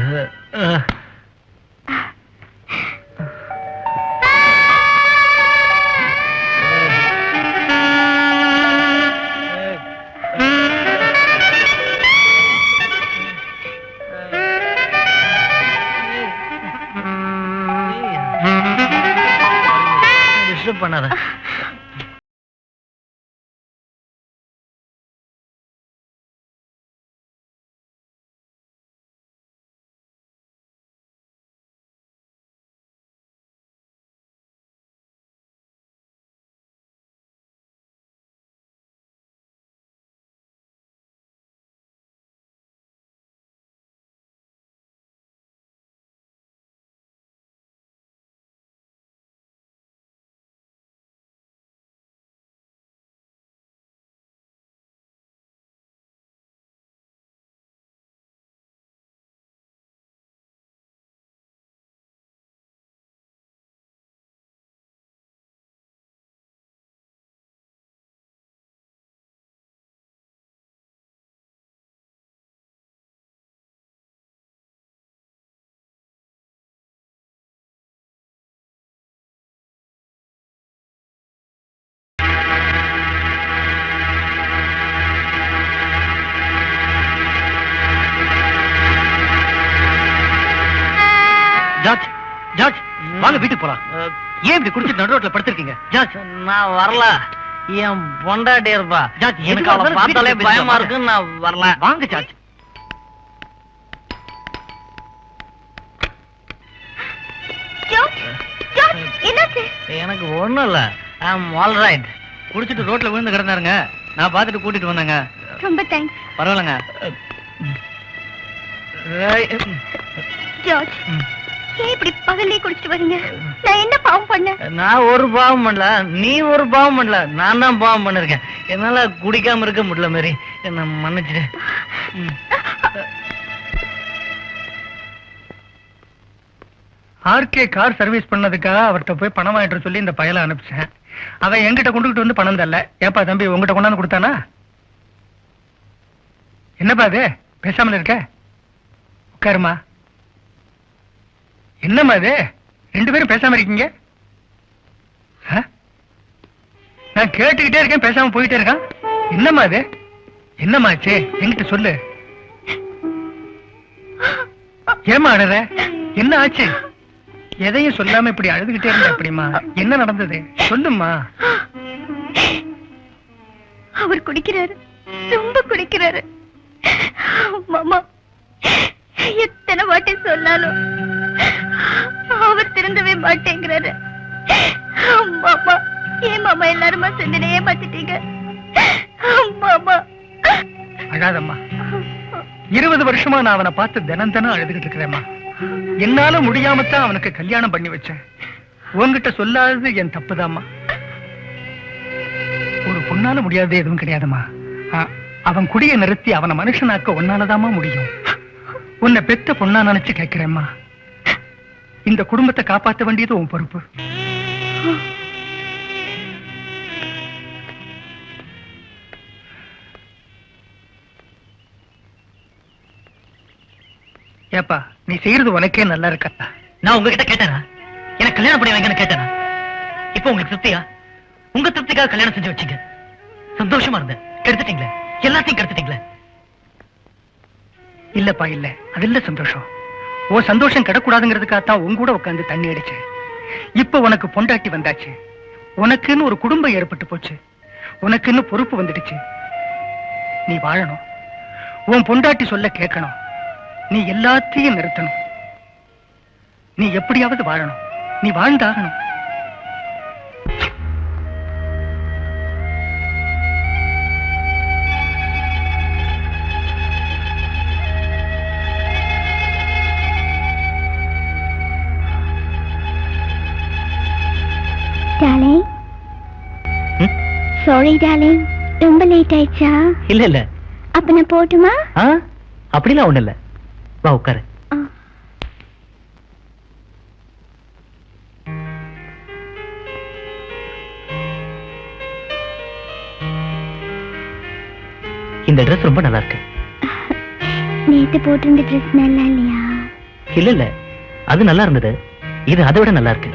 டிஸ்டர்ப் பண்ணாத. ஜார்ஜ், ஜார்ஜ், வாங்க வீட்டுக்கு போலாம். ஏன் இப்படி குடிச்சிட்டு நடு ரோட்ல படுத்திருக்கீங்க? ஜார்ஜ், நான் வரல. என் பொண்டாட்டி இருப்பா. ஜார்ஜ், எனக்கு அவளை பார்த்தாலே பயமா இருக்கு. நான் வரல. வாங்க ஜார்ஜ். என்னாச்சு? எனக்கு ஒண்ணும் இல்ல. I'm all right. குடிச்சிட்டு ரோட்ல விழுந்து கிடந்தாருங்க. நான் பார்த்துட்டு கூட்டிட்டு வந்தேங்க. ரொம்ப தேங்க்ஸ். பரவாயில்லங்க. ஜார்ஜ், ஏன் இப்படி பகல்லே குடிச்சிட்டு வரீங்க? நான் என்ன பாவம் பண்ண? நான் ஒரு பாவம் பண்ணல, நீ ஒரு பாவம் பண்ணல, நான் தான் பாவம் பண்ணிருக்கேன். என்னால குடிக்காம இருக்க முடியல மேரி, என்ன மன்னிச்சிடு. ஆர்கே கார் சர்வீஸ் பண்ணதுக்காக அவர்கிட்ட போய் பணம் வாங்கிட்டு சொல்லி இந்த பயலை அனுப்பிச்சேன். அவன் என்கிட்ட கொண்டுகிட்டு வந்து பணம் தரல. ஏப்பா தம்பி, உங்ககிட்ட கொண்டாந்து கொடுத்தானா? என்னப்பா அது, பேசாமல் இருக்க? உட்காருமா. என்னம்மா இது, ரெண்டு பேரும் பேசாம இருக்கீங்க? நான் கேட்டுக்கிட்டே இருக்கேன், பேசாம போயிட்டே இருக்கான். என்னம்மா இது, என்னம்மாச்சு, என்கிட்ட சொல்லு. ஏமா அழுற, என்ன ஆச்சு? எதையும் சொல்லாம இப்படி அழுதுகிட்டே இருந்த எப்படிமா? என்ன நடந்தது சொல்லுமா. அவர் குடிக்கிறாரு, ரொம்ப குடிக்கிறாரு மாமா. எத்தனை வாட்டி சொன்னாலும் அவர் திருந்தவே மாட்டேங்கிறாரு மாமா. ஏன் மாமா எல்லாருமா செஞ்சனே ஏமாத்திட்டீங்க மாமா? அழாதம்மா. 20 வருஷமா நான் அவனை பார்த்து தினம் தினம் அழுதுகிட்டு இருக்கிறேம்மா. என்னால முடியாமத்தான் அவனுக்கு கல்யாணம் பண்ணி வச்சேன். உன்கிட்ட சொல்லாதது என் தப்புதாம்மா. ஒரு பொண்ணால முடியாதது எதுவும் கிடையாதுமா. அவன் குடியை நிறுத்தி அவனை மனுஷனாக்க உன்னாலதாமா முடியும். உன்னை பெத்த பொண்ணா நினைச்சு கேட்கிறேம்மா. இந்த குடும்பத்தை காப்பாற்ற வேண்டியது உன் பொறுப்பு. ஏப்பா, நீ செய்யறது உனக்கே நல்லா இருக்கா? நான் உங்ககிட்ட கேட்டேனா எனக்கு கல்யாணம் பண்ணி வைங்கன்னு கேட்டேனா? இப்ப உங்களுக்கு திருப்தியா? உங்க திருப்திக்காக கல்யாணம் செஞ்சு வச்சீங்க, சந்தோஷமா இருந்தேன். கெடுத்துட்டீங்களே, எல்லாத்தையும் கெடுத்துட்டீங்களே. இல்லப்பா, இல்ல, அது இல்ல சந்தோஷம். ஓ சந்தோஷம் கிடக்கூடாதுங்கிறதுக்காகத்தான் உன் கூட உட்காந்து தண்ணி அடிச்சேன். இப்ப உனக்கு பொண்டாட்டி வந்தாச்சு, உனக்குன்னு ஒரு குடும்பம் ஏற்பட்டு போச்சு, உனக்குன்னு பொறுப்பு வந்துடுச்சு. நீ வாழணும், உன் பொண்டாட்டி சொல்ல கேட்கணும், நீ எல்லாத்தையும் நிறுத்தணும். நீ எப்படியாவது வாழணும், நீ வாழ்ந்தாகணும். டார்லிங், சாரி டார்லிங், ரொம்ப லேட் ஆயிடுச்சா? இல்ல இல்ல. அப்ப நான் போட்டுமா? அப்படிலாம் ஒண்ணு இல்ல, வா உட்காரு. இந்த ட்ரெஸ் ரொம்ப நல்லா இருக்கு. நேத்து போட்டிருந்த ட்ரெஸ் நல்லா இல்லையா? இல்ல இல்ல, அது நல்லா இருந்தது, இது அதை விட நல்லா இருக்கு.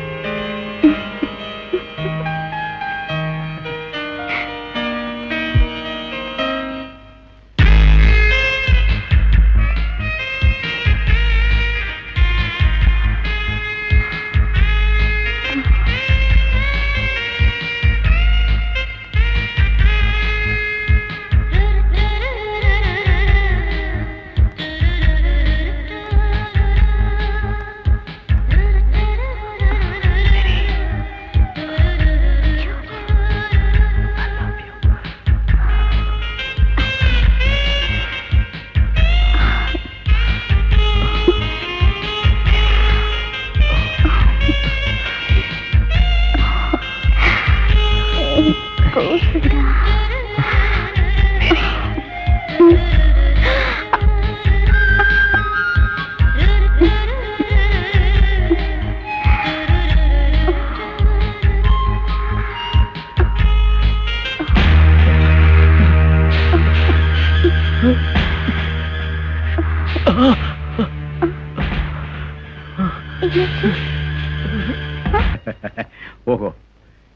ஓஹோ,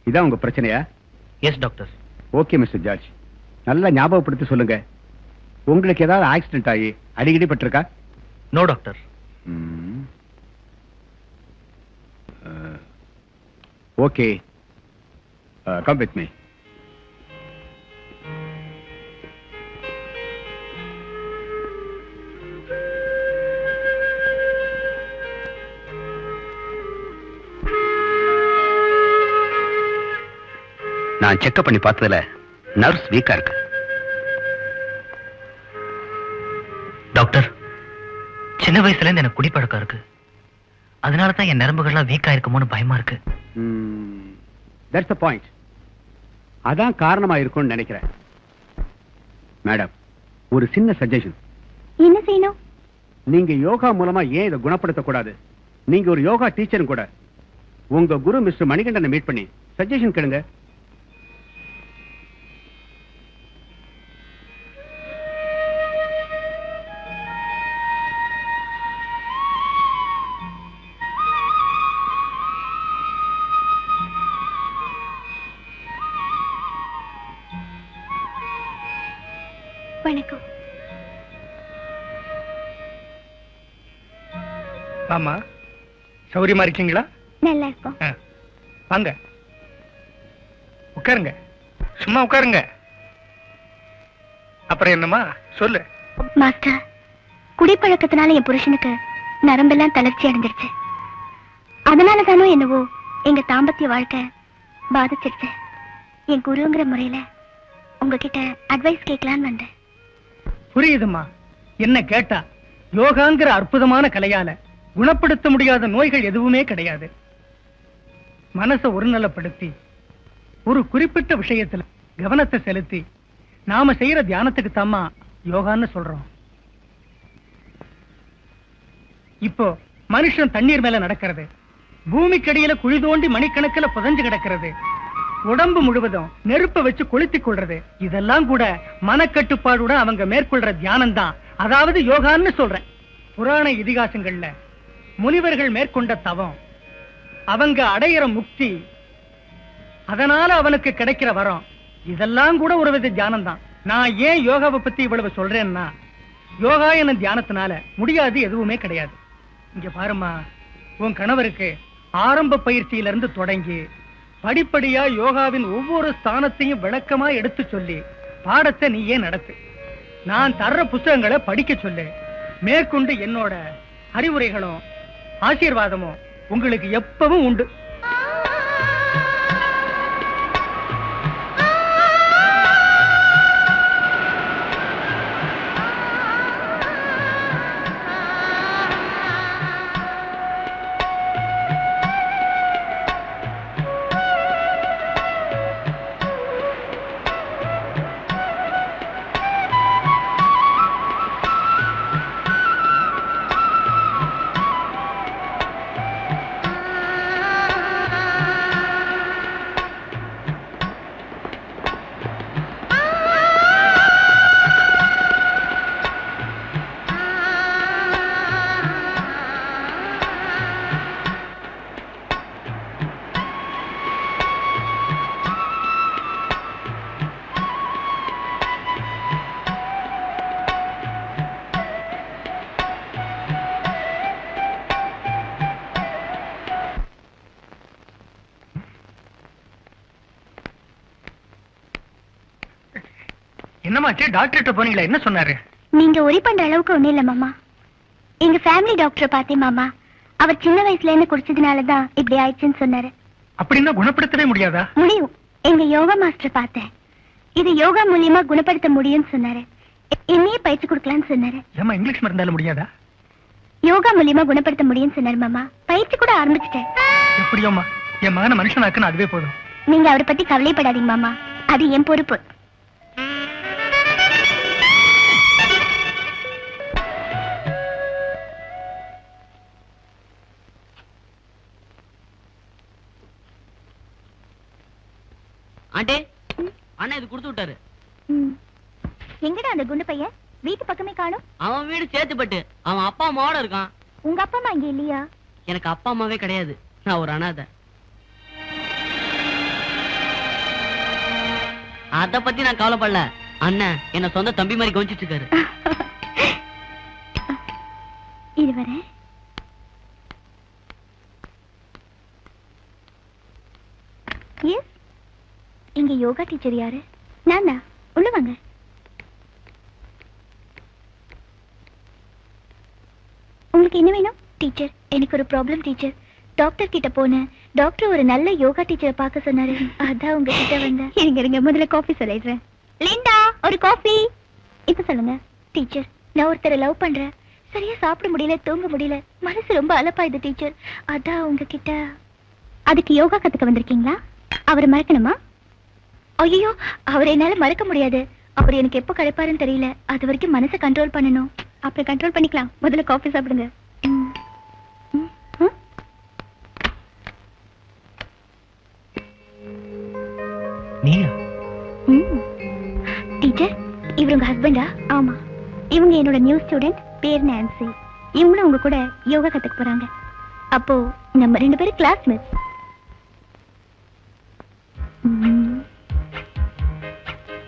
இதான் உங்க பிரச்சனையா? Yes doctor. Okay mister George, நல்லா ஞாபகப்படுத்தி சொல்லுங்க. உங்களுக்கு ஏதாவது ஆக்சிடென்ட் ஆகி அடிக்கடி பட்டிருக்கா? No doctor. Okay, come with me. நான் செக்அப் பண்ணி பார்த்ததுல நர்வ்ஸ் வீக்கா இருக்கு. டாக்டர், சின்ன வயசுல இருந்து எனக்கு குடிப்பழக்கம் இருக்கு. அதனாலதான் என் நரம்புகள்லாம் வீக்கா இருக்குமோன்னு பயமா இருக்கு. That's the point. அதான் காரணமா இருக்கும்னு நினைக்கிறேன். மேடம், ஒரு சின்ன சஜஷன். என்ன செய்யணும்? நீங்க யோகா மூலமா ஏன் இதை குணப்படுத்த கூடாது? நீங்க ஒரு யோகா டீச்சரும் கூட. உங்க குரு மிஸ்டர் மணிகண்டனை மீட் பண்ணி சஜஷன் கேளுங்க. வணக்கம். ஆமா, சௌரியமா இருக்கீங்களா? நல்லா இருக்கும். வாங்க, உட்காருங்க. சும்மா உட்காருங்க. அப்புறம் என்னமா சொல்லு. மாஸ்டர், குடிப்பழக்கத்தினால என் புருஷனுக்கு நரம்பெல்லாம் தளர்ச்சி அடைஞ்சிருச்சு. அதனால தானோ என்னவோ எங்க தாம்பத்திய வாழ்க்கை பாதிச்சிருச்சு. என் குருங்கிற முறையில உங்ககிட்ட அட்வைஸ் கேட்கலான்னு வந்தேன். புரியுதுமா. என்ன கேட்டா, யோகாங்கிற அற்புதமான கலையால குணப்படுத்த முடியாத நோய்கள் எதுவுமே கிடையாது. மனசை ஒருநிலைப்படுத்தி ஒரு குறிப்பிட்ட விஷயத்துல கவனத்தை செலுத்தி நாம செய்யற தியானத்துக்கு தாமா யோகான்னு சொல்றோம். இப்போ மனுஷன் தண்ணீர் மேல நடக்கிறது, பூமிக்கடியில குழி தோண்டி மணிக்கணக்கில் புதஞ்சு கிடக்கிறது, உடம்பு முழுவதும் நெருப்ப வச்சு கொளுத்திக் கொள்றது, இதெல்லாம் கூட மனக்கட்டுப்பாடுடன் அவங்க மேற்கொள்ற தியானம் தான், அதாவது யோகான்னு சொல்றேன். புராண இதிகாசங்கள்ல முனிவர்கள் மேற்கொண்ட தவம், அவங்க அடையிற முக்தி, அதனால அவனுக்கு கிடைக்கிற வரம், இதெல்லாம் கூட ஒரு வித தியானம் தான். நான் ஏன் யோகாவை பத்தி இவ்வளவு சொல்றேன்னா, யோகா என தியானத்தினால முடியாது எதுவுமே கிடையாது. இங்க பாருமா, உன் கணவருக்கு ஆரம்ப பயிற்சியிலிருந்து தொடங்கி படிப்படியா யோகாவின் ஒவ்வொரு ஸ்தானத்தையும் விளக்கமா எடுத்து சொல்லி பாடத்தை நீயே நடத்து. நான் தர்ற புத்தகங்களை படிக்க சொல்லு. மேற்கொண்டு என்னோட அறிவுரைகளும் ஆசீர்வாதமும் உங்களுக்கு எப்பவும் உண்டு. என்னமாச்சு, டாக்டர் போனீங்களா? என்ன சொன்னாரு? நீங்க ஒரி பண்ற அளவுக்கு ஒண்ணு இல்ல மாமா. எங்க ஃபேமிலி டாக்டர் பார்த்தேன் மாமா. அவர் சின்ன வயசுல இருந்து குடிச்சதுனாலதான் இப்படி ஆயிடுச்சுன்னு சொன்னாரு. அப்படின்னா குணப்படுத்தவே முடியாதா? முடியும். எங்க யோகா மாஸ்டர் பார்த்தேன். இது யோகா மூலியமா குணப்படுத்த முடியும்னு சொன்னாரு. என்னையே பயிற்சி கொடுக்கலாம்னு சொன்னாரு. ஏமா இங்கிலீஷ் மருந்தால முடியாதா? யோகா மூலியமா குணப்படுத்த முடியும்னு சொன்னாரு மாமா. பயிற்சி கூட ஆரம்பிச்சிட்டேன். எப்படியோமா, என் மகனை மனுஷனாக்குன்னு அதுவே போதும். நீங்க அவரை பத்தி கவலைப்படாதீங்க மாமா, அது என் பொறுப்பு. ஆண்டே, அண்ணா இது கொடுத்து விட்டாரு. எங்கடா அந்த குண்டு பையன்? வீட்டு பக்கமே காணோம். அவன் வீடு சேத்துப்பட்டு, அவன் அப்பா அம்மாவோட இருக்கான். உங்க அப்பா அம்மா இங்க இல்லையா? எனக்கு அப்பா அம்மாவே கிடையாது, நான் ஒரு அனாதை. அத பத்தி நான் கவலைப்படல. அண்ணன் என்ன சொந்த தம்பி மாதிரி கவனிச்சிட்டு இருக்காரு. இதுவரை இங்க யோகா டீச்சர் யாரு? நானா? உள்ள வாங்க. உங்களுக்கு என்ன வேணும்? டீச்சர், எனக்கு ஒரு ப்ராப்ளம் டீச்சர். டாக்டர் கிட்ட போனேன். டாக்டர் ஒரு நல்ல யோகா டீச்சரை பார்க்க சொன்னாரு. அதான் உங்ககிட்ட வந்தேன். இருங்க முதல்ல காஃபி சொல்லிடுறேன். லிண்டா, ஒரு காஃபி. இப்ப சொல்லுங்க. டீச்சர், நான் ஒருத்தரை லவ் பண்றேன். சரியா சாப்பிட முடியல, தூங்க முடியல, மனசு ரொம்ப அலப்பாயுது டீச்சர். அதான் உங்ககிட்ட. அதுக்கு யோகா கத்துக்க வந்திருக்கீங்களா? அவரை மறக்கணுமா? ஐயோ, அவரை என்னால மறக்க முடியாது. அவர் எனக்கு எப்ப கிடைப்பாருன்னு தெரியல. அது வரைக்கும் மனசை கண்ட்ரோல் பண்ணணும். அப்புறம் கண்ட்ரோல் பண்ணிக்கலாம். முதல்ல காஃபி சாப்பிடுங்க. டீச்சர், இவர் உங்க ஹஸ்பண்டா? ஆமா. இவங்க என்னோட நியூ ஸ்டூடெண்ட், பேர் நான்சி. இவங்களும் உங்க கூட யோகா கத்துக்க போறாங்க. அப்போ நம்ம 2 பேரும் கிளாஸ்மேட்ஸ்.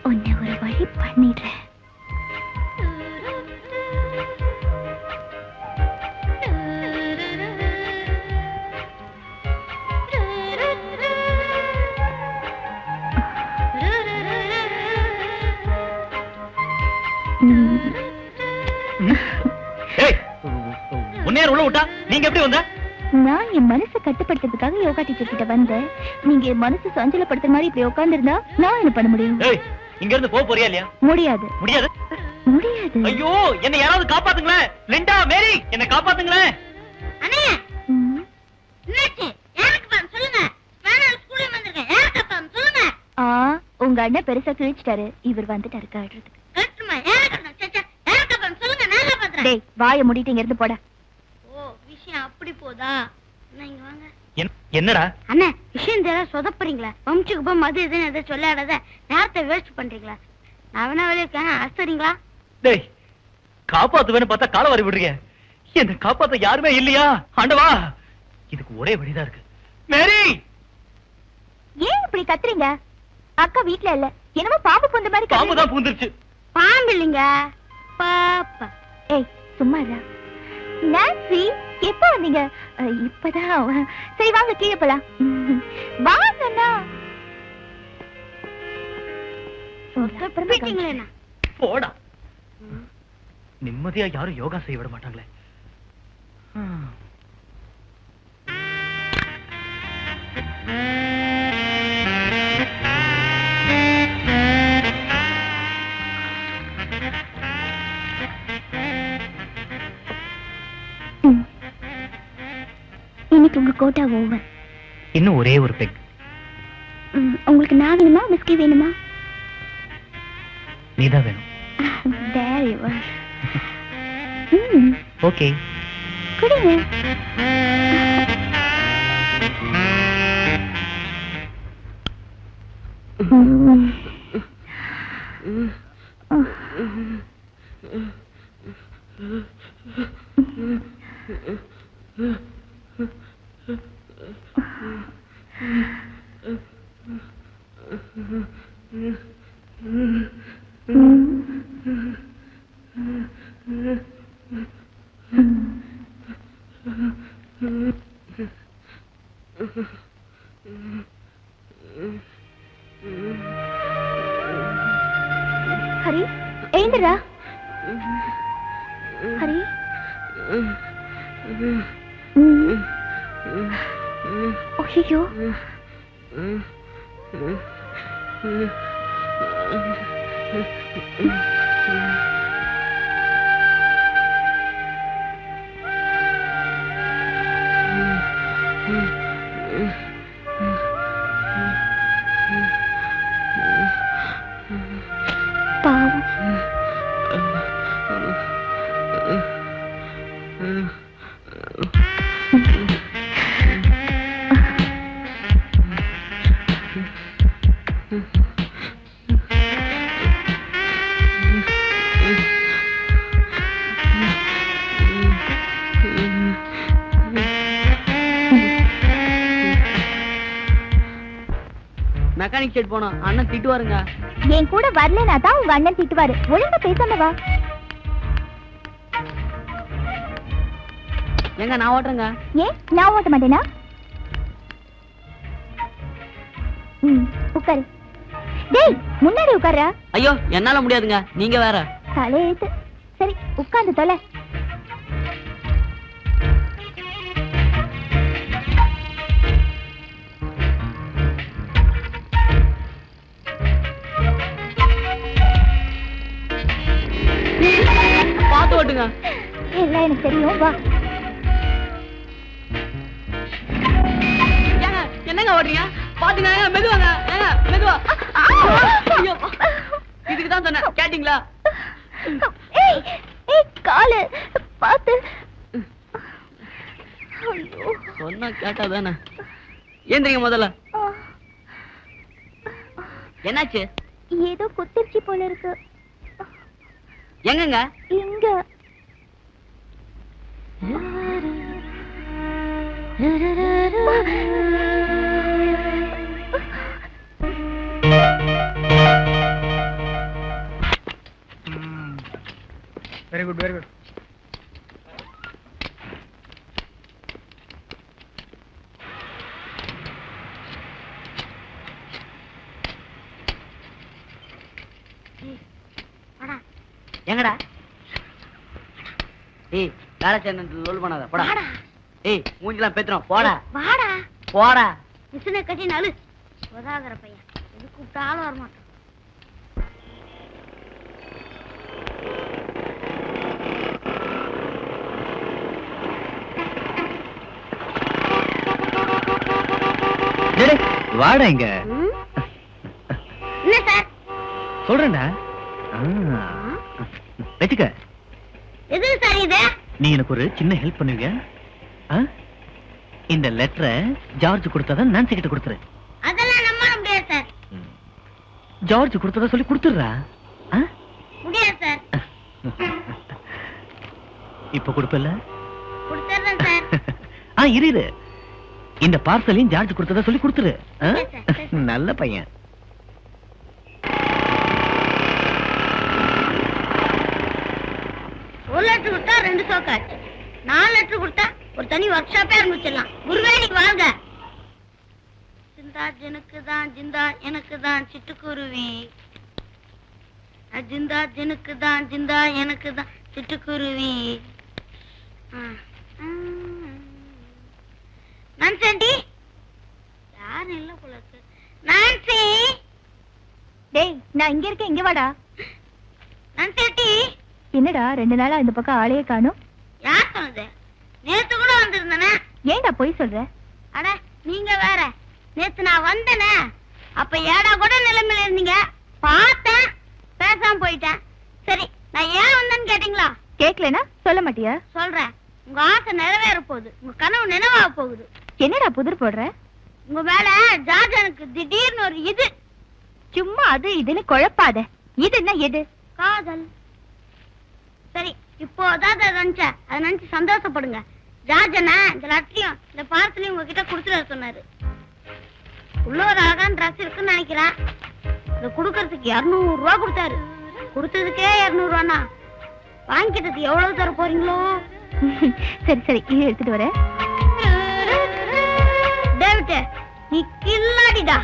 உன்னை ஒரு வழி பண்ணிடுறேன். உள்ள விட்டா நீங்க எப்படி வந்த? நான் என் மனசை கட்டுப்படுத்துறதுக்காக யோகா டீச்சர் கிட்ட வந்தேன். நீங்க என் மனசு சஞ்சலப்படுத்துற மாதிரி இப்படி உட்கார்ந்து இருந்தா நான் என்ன பண்ண முடியும்? இங்க இருந்து போக போறியா இல்லையா? முடியாது. முடியாது? முடியாது. ஐயோ, என்ன யாராவது காப்பாத்துங்களேன். லிண்டா, மேரி, என்ன காப்பாத்துங்களேன். அண்ணே, என்னாச்சு? யாருக்கு பாம் சொல்லுங்க. நான் ஸ்கூல்ல வந்திருக்கேன். யாருக்கு பாம் சொல்லுங்க. உங்க அண்ணன் பெருசா கிழிச்சிட்டாரு. இவர் வந்துட்டாரு காட்டுறதுக்கு. கரெக்ட்மா. யாருக்கு பாம் சொல்லுங்க. நான் காப்பாத்துறேன். டேய், வாயை மூடிட்டு இங்க இருந்து போடா. விஷயம் அப்படி போதா? இங்க வாங்க. என்னடா அண்ணே, விஷயம் தெரியல சொதப்புறீங்களா? வம்சுக்கு போய் மது எதுன்னு எதை சொல்லாடாத நேரத்தை வேஸ்ட் பண்றீங்களா? நான் வேணா வெளியே இருக்கேன், அசரிங்களா? டேய், காப்பாத்துவேன்னு பார்த்தா கால வாரி விடுறீங்க. என்ன காப்பாத்த யாருமே இல்லையா? ஆண்டவா, இதுக்கு ஒரே வழிதான் இருக்கு. மேரி, ஏன் இப்படி கத்துறீங்க? அக்கா வீட்ல இல்ல. என்னமோ பாம்பு பூந்த மாதிரி. பாம்பு தான் பூந்துருச்சு. பாம்பு இல்லைங்க, பாப்பா. ஏய், சும்மா இருடா. நான்சி, எப்ப வந்தீங்க? இப்பதான். சரி வாங்க, கீழே போலாம். வாங்கண்ணா. போடா. நிம்மதியா யாரும் யோகா செய்ய விட மாட்டாங்களே. இன்னைக்கு உங்க கோட்டா ஓவர். இன்னும் ஒரே ஒரு பெக். உங்களுக்கு நான் வேணுமா, மிஸ்கி வேணுமா? நீதான் வேணும். There you are. ஓகே, குடிங்க. ஹரி, எழுந்துடா. ஹரி, ஐயோ, பாவம். மெக்கானிக் செட் போனோம். அண்ணன் திட்டுவாருங்க. என் கூட வரலனா தான் உங்க அண்ணன் திட்டுவாரு. ஒழுங்கா பேசாம வா. எங்க நான் ஓட்டுறேங்க. ஏன் நான் ஓட்ட மாட்டேனா? உட்காரு. டேய், முன்னாடி உட்காரா. ஐயோ, என்னால முடியாதுங்க. நீங்க வேற. தலையெழுத்து. சரி, உட்கார்ந்து தொலை. பாத்து ஓட்டுங்க. எல்லாம் எனக்கு தெரியும். வா. என்னங்க ஓடுறீங்க? பாத்துங்க, மெதுவாங்க, மெதுவா. இதுக்குதான் சொன்னேன், கேட்டீங்களா? காலு பாத்து. சொன்னா கேட்டாதானே. ஏந்திரிங்க முதல்ல. என்னாச்சு? ஏதோ குத்திருச்சு போல இருக்கு. எங்கங்க? இங்க. Very good, very good. எங்கடா? ஏய், வேலை செய்யணும் லோல் பண்ணாத, போடா. ஏய், மூஞ்சிலாம் பேத்துறோம், போடா. வாடா. போடா. மிஷினை கட்டினாலு உதாகிற பையன் எது கூப்பிட்டாலும் வரமாட்டான். வாடா இங்க. என்ன சார்? சொல்றேன்டா. வச்சுக்க. எது சார் இது? நீ எனக்கு ஒரு சின்ன ஹெல்ப் பண்ணுவீங்க? இந்த லெட்டரை ஜார்ஜ் கொடுத்ததான் நான்சி கிட்ட கொடுத்துரு. அதெல்லாம் நம்ப முடியாது சார். ஜார்ஜ் கொடுத்ததா சொல்லி கொடுத்துடுறா. முடியாது சார். இப்ப கொடுப்பல? கொடுத்துறேன் சார். இரு. இந்த பார்சலையும் ஜார்ஜ் கொடுத்ததா சொல்லி கொடுத்துரு. நல்ல பையன். ஒரு லெட்டர் கொடுத்தா 2 சோக்காச்சு. 4 லெட்டர் கொடுத்தா ஒரு தனி ஒர்க் ஷாப்பே ஆரம்பிச்சிடலாம். குருவே நீங்க வாங்க. ஜிந்தா ஜனுக்குதான் ஜிந்தா எனக்குதான் சிட்டுக்குருவி. ஜிந்தா ஜனுக்குதான் ஜிந்தா எனக்குதான் சிட்டுக்குருவி. நான்சி ஆண்டி யாரும் இல்ல போல இருக்கு. நான்சி. டேய், நான் இங்க இருக்கேன், இங்க வாடா. Nancy aunty. என்னடா 2 நாளா இந்த பக்கம் ஆளையே காணோம்? யார் சொன்னது? நேத்து கூட வந்திருந்தேனே. ஏன்டா போய் சொல்ற? அட நீங்க வேற. நேத்து நான் வந்தேனே, அப்ப ஏடா கூட நிலைமையில இருந்தீங்க. பார்த்தேன், பேசாம போயிட்டேன். சரி, நான் ஏன் வந்தேன்னு கேட்டீங்களா? கேக்கலனா சொல்ல மாட்டியா? சொல்றேன். உங்க ஆசை நிறைவேற போகுது. உங்க கனவு நினைவாக போகுது. என்னடா புதிர் போடுற? உங்க மேல ஜார்ஜ் எனக்கு திடீர்னு ஒரு இது. சும்மா அது இதுன்னு குழப்பாத. இது என்ன எது? காதல். சரி, இப்போ அதாவது அதை நினைச்சேன். அதை நினைச்சு சந்தோஷப்படுங்க. ஜார்ஜனா இந்த லட்சியம் இந்த பார்சலையும் உங்ககிட்ட கொடுத்துட சொன்னாரு. உள்ள ஒரு அழகான ட்ரெஸ் இருக்குன்னு நினைக்கிறேன். இதை கொடுக்கறதுக்கு 200 ரூபா கொடுத்தாரு. கொடுத்ததுக்கே 200 ரூபானா வாங்கிக்கிட்டது எவ்வளவு தர போறீங்களோ? சரி சரி, இது எடுத்துட்டு வரேன். டேவிட், நீ கில்லாடிடா.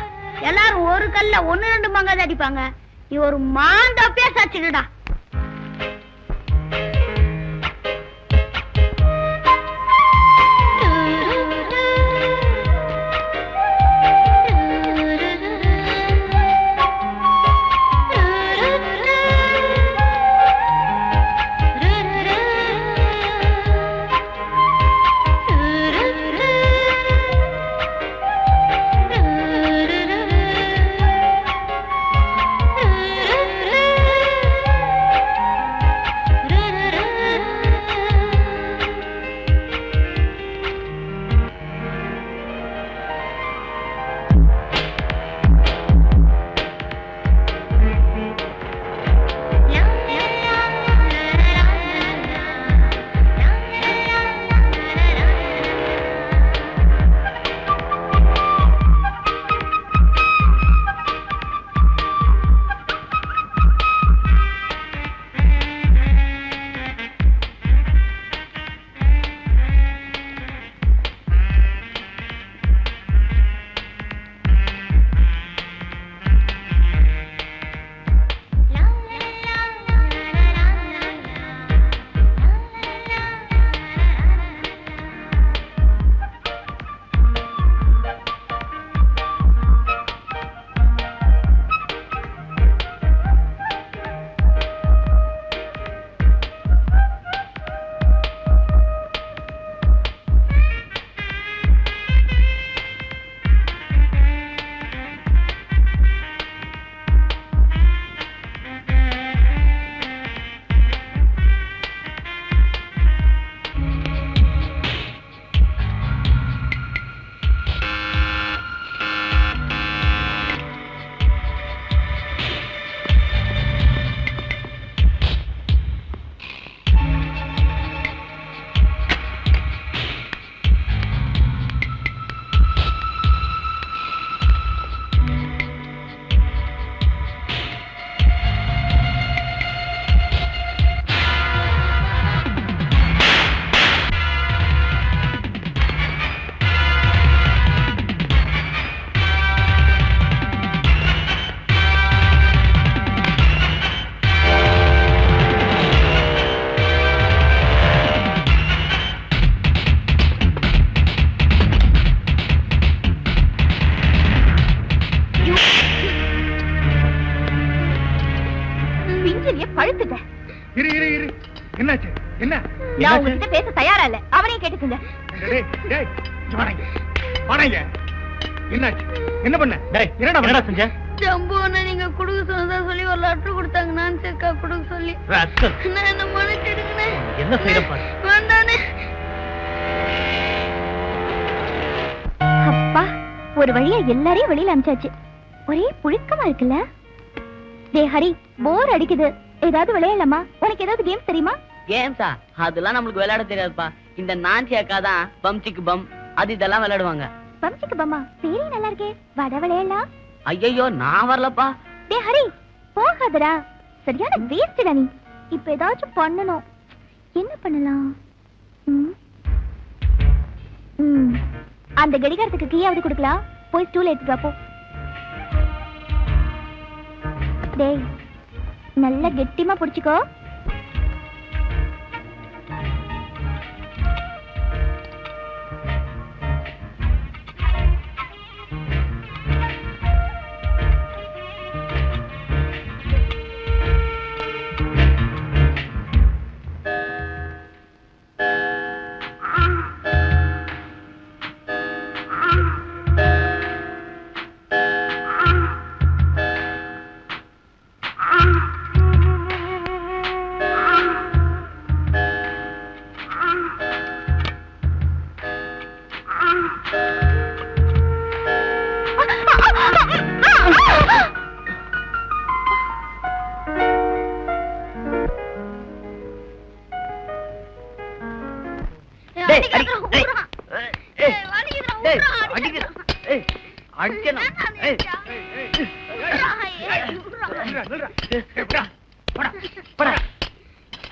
எல்லாரும் ஒரு கல்ல 1-2 மங்காத அடிப்பாங்க. நீ ஒரு மாந்தோப்பியா சாச்சிடுடா. பழுத்துட்டேன். இரு இரு இரு, என்னாச்சு? என்ன நான் உங்ககிட்ட பேச தயாரா இல்ல, அவரையும் கேட்டுக்குங்க. டேய் டேய், வாங்க வாங்க. என்னாச்சு? என்ன பண்ண? டேய் என்னடா செஞ்ச? ஜம்பு அண்ணா நீங்க குடுக்க சொன்னதா சொல்லி ஒரு லெட்டர் கொடுத்தாங்க, நான் சேர்க்கா குடுக்க சொல்லி. நான் என்ன மன்னிச்சிடுங்கண்ணே. என்ன செய்யறப்பா? வேண்டானே. அப்பா, ஒரு வழியா எல்லாரையும் வெளியில அனுப்பிச்சாச்சு. ஒரே புழுக்கமா இருக்குல்ல? டேய் ஹரி, போர் அடிக்குது, ஏதாவது விளையாடலாமா? உனக்கு ஏதாவது கேம் தெரியுமா? கேம்ஸா? அதெல்லாம் நம்மளுக்கு விளையாட தெரியாதுப்பா. இந்த நான்சி அக்கா தான் பம்சிக்கு பம் அது இதெல்லாம் விளையாடுவாங்க. பம்சிக்கு பம்மா பேரே நல்லா இருக்கே, வட விளையாடலாம். ஐயோ நான் வரலப்பா. டேய் ஹரி, போகாதடா, சரியான வேஸ்டா நீ. இப்ப ஏதாச்சும் பண்ணணும். என்ன பண்ணலாம்? அந்த கடிகாரத்துக்கு கீயாவது கொடுக்கலாம். போய் ஸ்டூல் எடுத்துட்டு வா போ. டேய் நல்லா கெட்டிமா புடிச்சுக்கோ.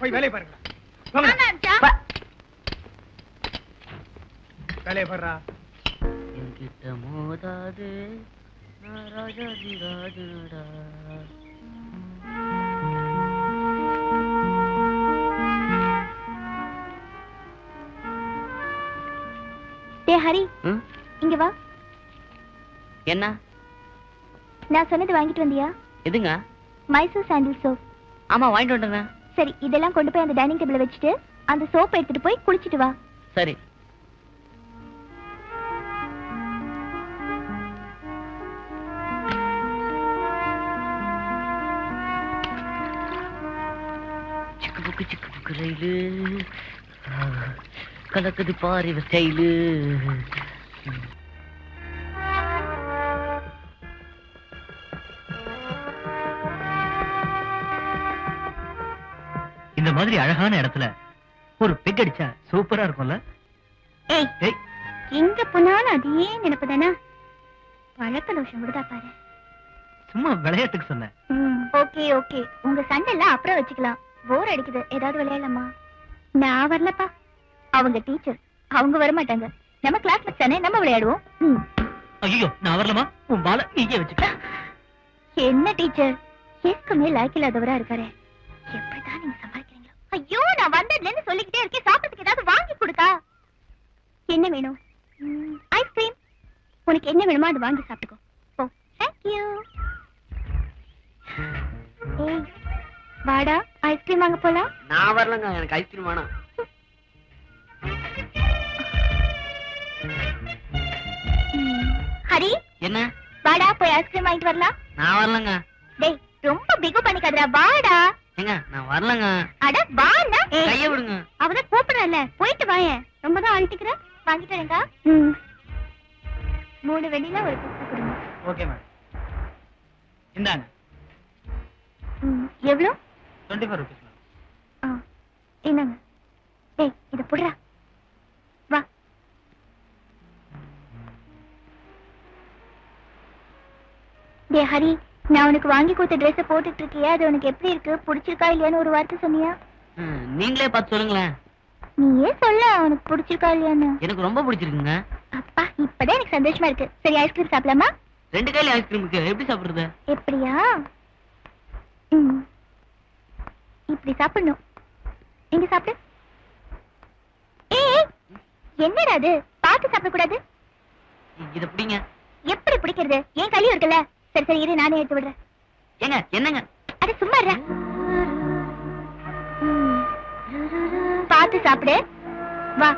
போய் வேலையை பாருங்க. வேலையை பாருடா. என்கிட்ட மோதாது ராஜாதி ராஜனடா. டேய் ஹரி, இங்க வா. என்ன? நான் சொன்னது வாங்கிட்டு வந்தியா? எதுங்க? மைசூர் சாண்டில் சோப். ஆமா வாங்கிட்டு வந்துட்டேங்க. சரி, இதெல்லாம் கொண்டு போய் அந்த டைனிங் டேபிள்ல வச்சுட்டு அந்த சோப் எடுத்துட்டு போய் குளிச்சிட்டு வா. சரி. சிக்கு புக்கு ரயிலு கலக்குது பாரு ஸ்டைலு. இந்த மாதிரி அழகான இடத்துல ஒரு பெக் அடிச்சா சூப்பரா இருக்கும்ல? ஏய், எங்க போனாலும் அதே நினைப்பு தானே? பழக்க தோஷம் விடுதா பாரு. சும்மா விளையாட்டுக்கு சொன்னேன். ஓகே ஓகே, உங்க சண்டை எல்லாம் அப்புறம் வச்சுக்கலாம். போர் அடிக்குது, ஏதாவது விளையாடலாமா? நான் வரலப்பா, அவங்க டீச்சர், அவங்க வர மாட்டாங்க. நம்ம கிளாஸ்ல தானே, நம்ம விளையாடுவோம். ஐயோ நான் வரலமா? உன் பால நீங்க வச்சுக்க. என்ன டீச்சர், எதுக்குமே லாய்க்கு இல்லாதவரா இருக்காரு. எப்படிதான் நீங்க சமாளிக்கிறீங்களோ? ஐயோ, நான் வந்ததுல இருந்து சொல்லிக்கிட்டே இருக்கேன், சாப்பிட்டதுக்கு ஏதாவது வாங்கி கொடுக்கா. என்ன வேணும்? ஐஸ்கிரீம். உனக்கு என்ன வேணுமோ அதை வாங்கி சாப்பிட்டுக்கோ. ஓ, தேங்க்யூ. ஏய் வாடா, ஐஸ்கிரீம் வாங்க போலாம். நான் வரலங்க, எனக்கு ஐஸ்கிரீம் வேணாம். ஹரி, என்ன? வாடா போய் ஐஸ்கிரீம் வாங்கிட்டு வரலாம். நான் வரலங்க. டேய் ரொம்ப பிகு பண்ணிக்காதடா, வாடா. ஏங்க நான் வரலங்க. அட வாடா. கைய விடுங்க. அவதான் கூப்பிடுறல, போயிட்டு வாயேன். ரொம்ப தான் அழுத்திக்கிற. வாங்கிட்டு வரேங்க. 3 வெண்ணிலா ஒரு பிஸ்தா கொடுங்க. Okay ma'am. இந்தாங்க. எவ்வளவு? 24 rupees மேம். என்னங்க? ஏய் இத புடுறா. வா. டேய் ஹரி, நான் உனக்கு வாங்கி கொடுத்த ட்ரெஸ் போட்டுட்டு இருக்கியா, அது உனக்கு எப்படி இருக்கு, பிடிச்சிருக்கா இல்லையான்னு ஒரு வார்த்தை சொன்னியா? நீங்களே பார்த்து சொல்லுங்களேன். நீயே சொல்ல, உனக்கு பிடிச்சிருக்கா இல்லையான்னு. எனக்கு ரொம்ப பிடிச்சிருக்குங்க. அப்பா, இப்பதான் எனக்கு சந்தோஷமா இருக்கு. சரி, ஐஸ்கிரீம் சாப்பிடலாமா? 2 கையில ஐஸ்கிரீம் இருக்கு, எப்படி சாப்பிடுறது? எப்படியா? இப்படி சாப்பிடணும். எங்க சாப்பிடு. ஏய், என்னடா அது? பார்த்து சாப்பிடக்கூடாது. இத பிடிங்க. எப்படி பிடிக்கிறது? என் கையில இருக்குல்ல. சரி சரி, இரு, நானே எடுத்து விடுறேன். ஏங்க என்னங்க? அட சும்மா இருடா. பார்த்து சாப்பிடு. வா.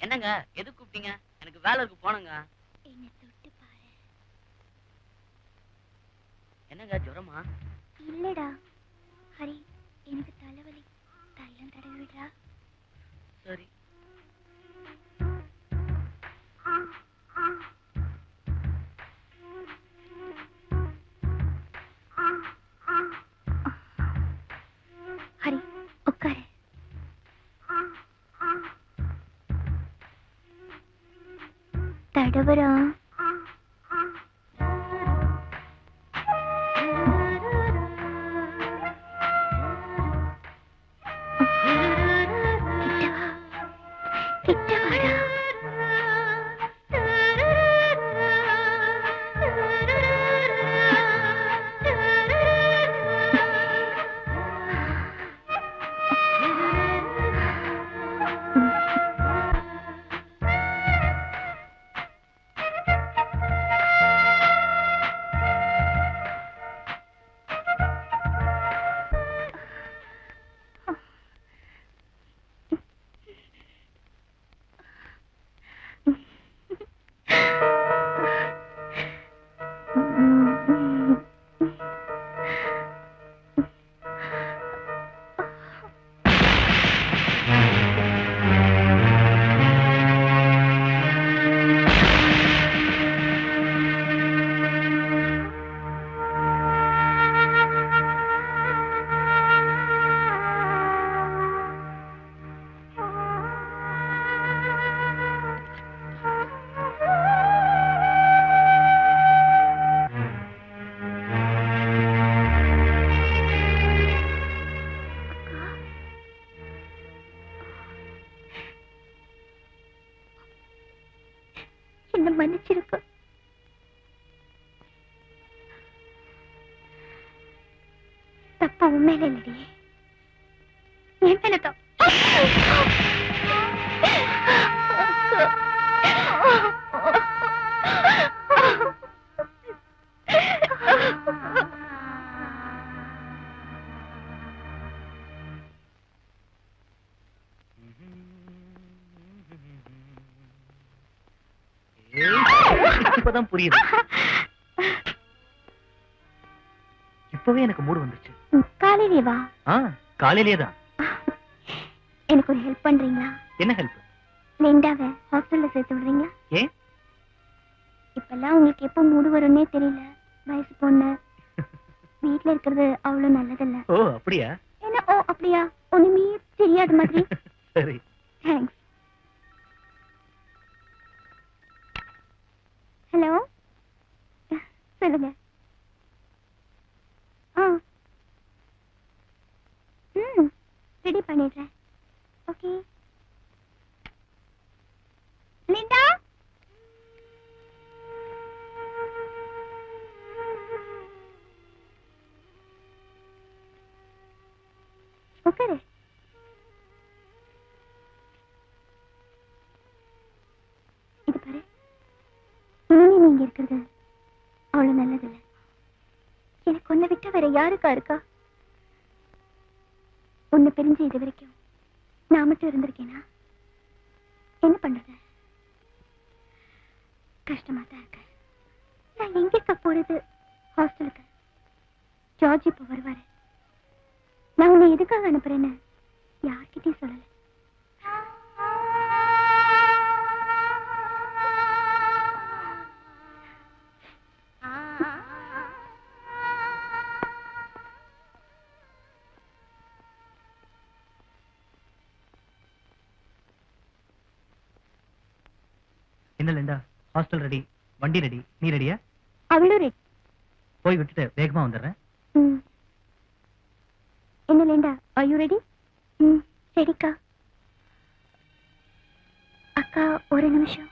என்னங்க எது கூப்பிட்டீங்க? எனக்கு வேலை இருக்கு, போனங்க. என்னங்க ஜுரமா? இல்லடா ஹரி, எனக்கு தலைவலி. தைலம் தடவி விடுறா. சரி. ஹரி உட்காரு. தடவரா. தப்பு உண்மையில இல்லடி, என் மேலதான். இப்பதான் புரியுது. இப்பவே எனக்கு மூடு வந்துருச்சு. காலையிலே வா. காலையிலே தான். எனக்கு ஒரு ஹெல்ப் பண்றீங்களா? என்ன ஹெல்ப்? லிண்டாவை ஹாஸ்டல்ல சேர்த்து விடுறீங்களா? ஏன்? இப்பெல்லாம் உங்களுக்கு எப்ப மூடு வரும்னே தெரியல. வயசு பொண்ணு, வீட்டுல இருக்கிறது அவ்வளவு நல்லதில்ல. ஓ அப்படியா? என்ன ஓ அப்படியா? ஒண்ணுமே தெரியாத மாதிரி. சரி, தேங்க்ஸ். ஹலோ, சொல்லுங்க. ரெடி பண்ணிடுறேன். ஓகே. லிண்டா, உட்காரு. இது பாரு, இனிமே நீங்க இருக்கிறது அவ்வளவு நல்லதில்லை. எனக்கு உன்னை விட்டு வேற யாருக்கா இருக்கா? உன்னை பிரிஞ்சு இது வரைக்கும் நான் மட்டும் இருந்திருக்கேனா? என்ன பண்றது? கஷ்டமா தான் இருக்கு. நான் எங்க போறது? ஹாஸ்டலுக்கு. ஜார்ஜ் இப்ப வருவாரு. நான் உன்னை எதுக்காக அனுப்புறேன்னு யார்கிட்டயும் சொல்லல. என்ன லிண்டா, ஹாஸ்டல் ரெடி, வண்டி ரெடி, நீ ரெடியா? அவளும் ரெடி. போய் விட்டுட்டு வேகமா வந்துடுறேன். என்ன லிண்டா, are you ready? ரெடிக்கா. அக்கா ஒரு நிமிஷம்.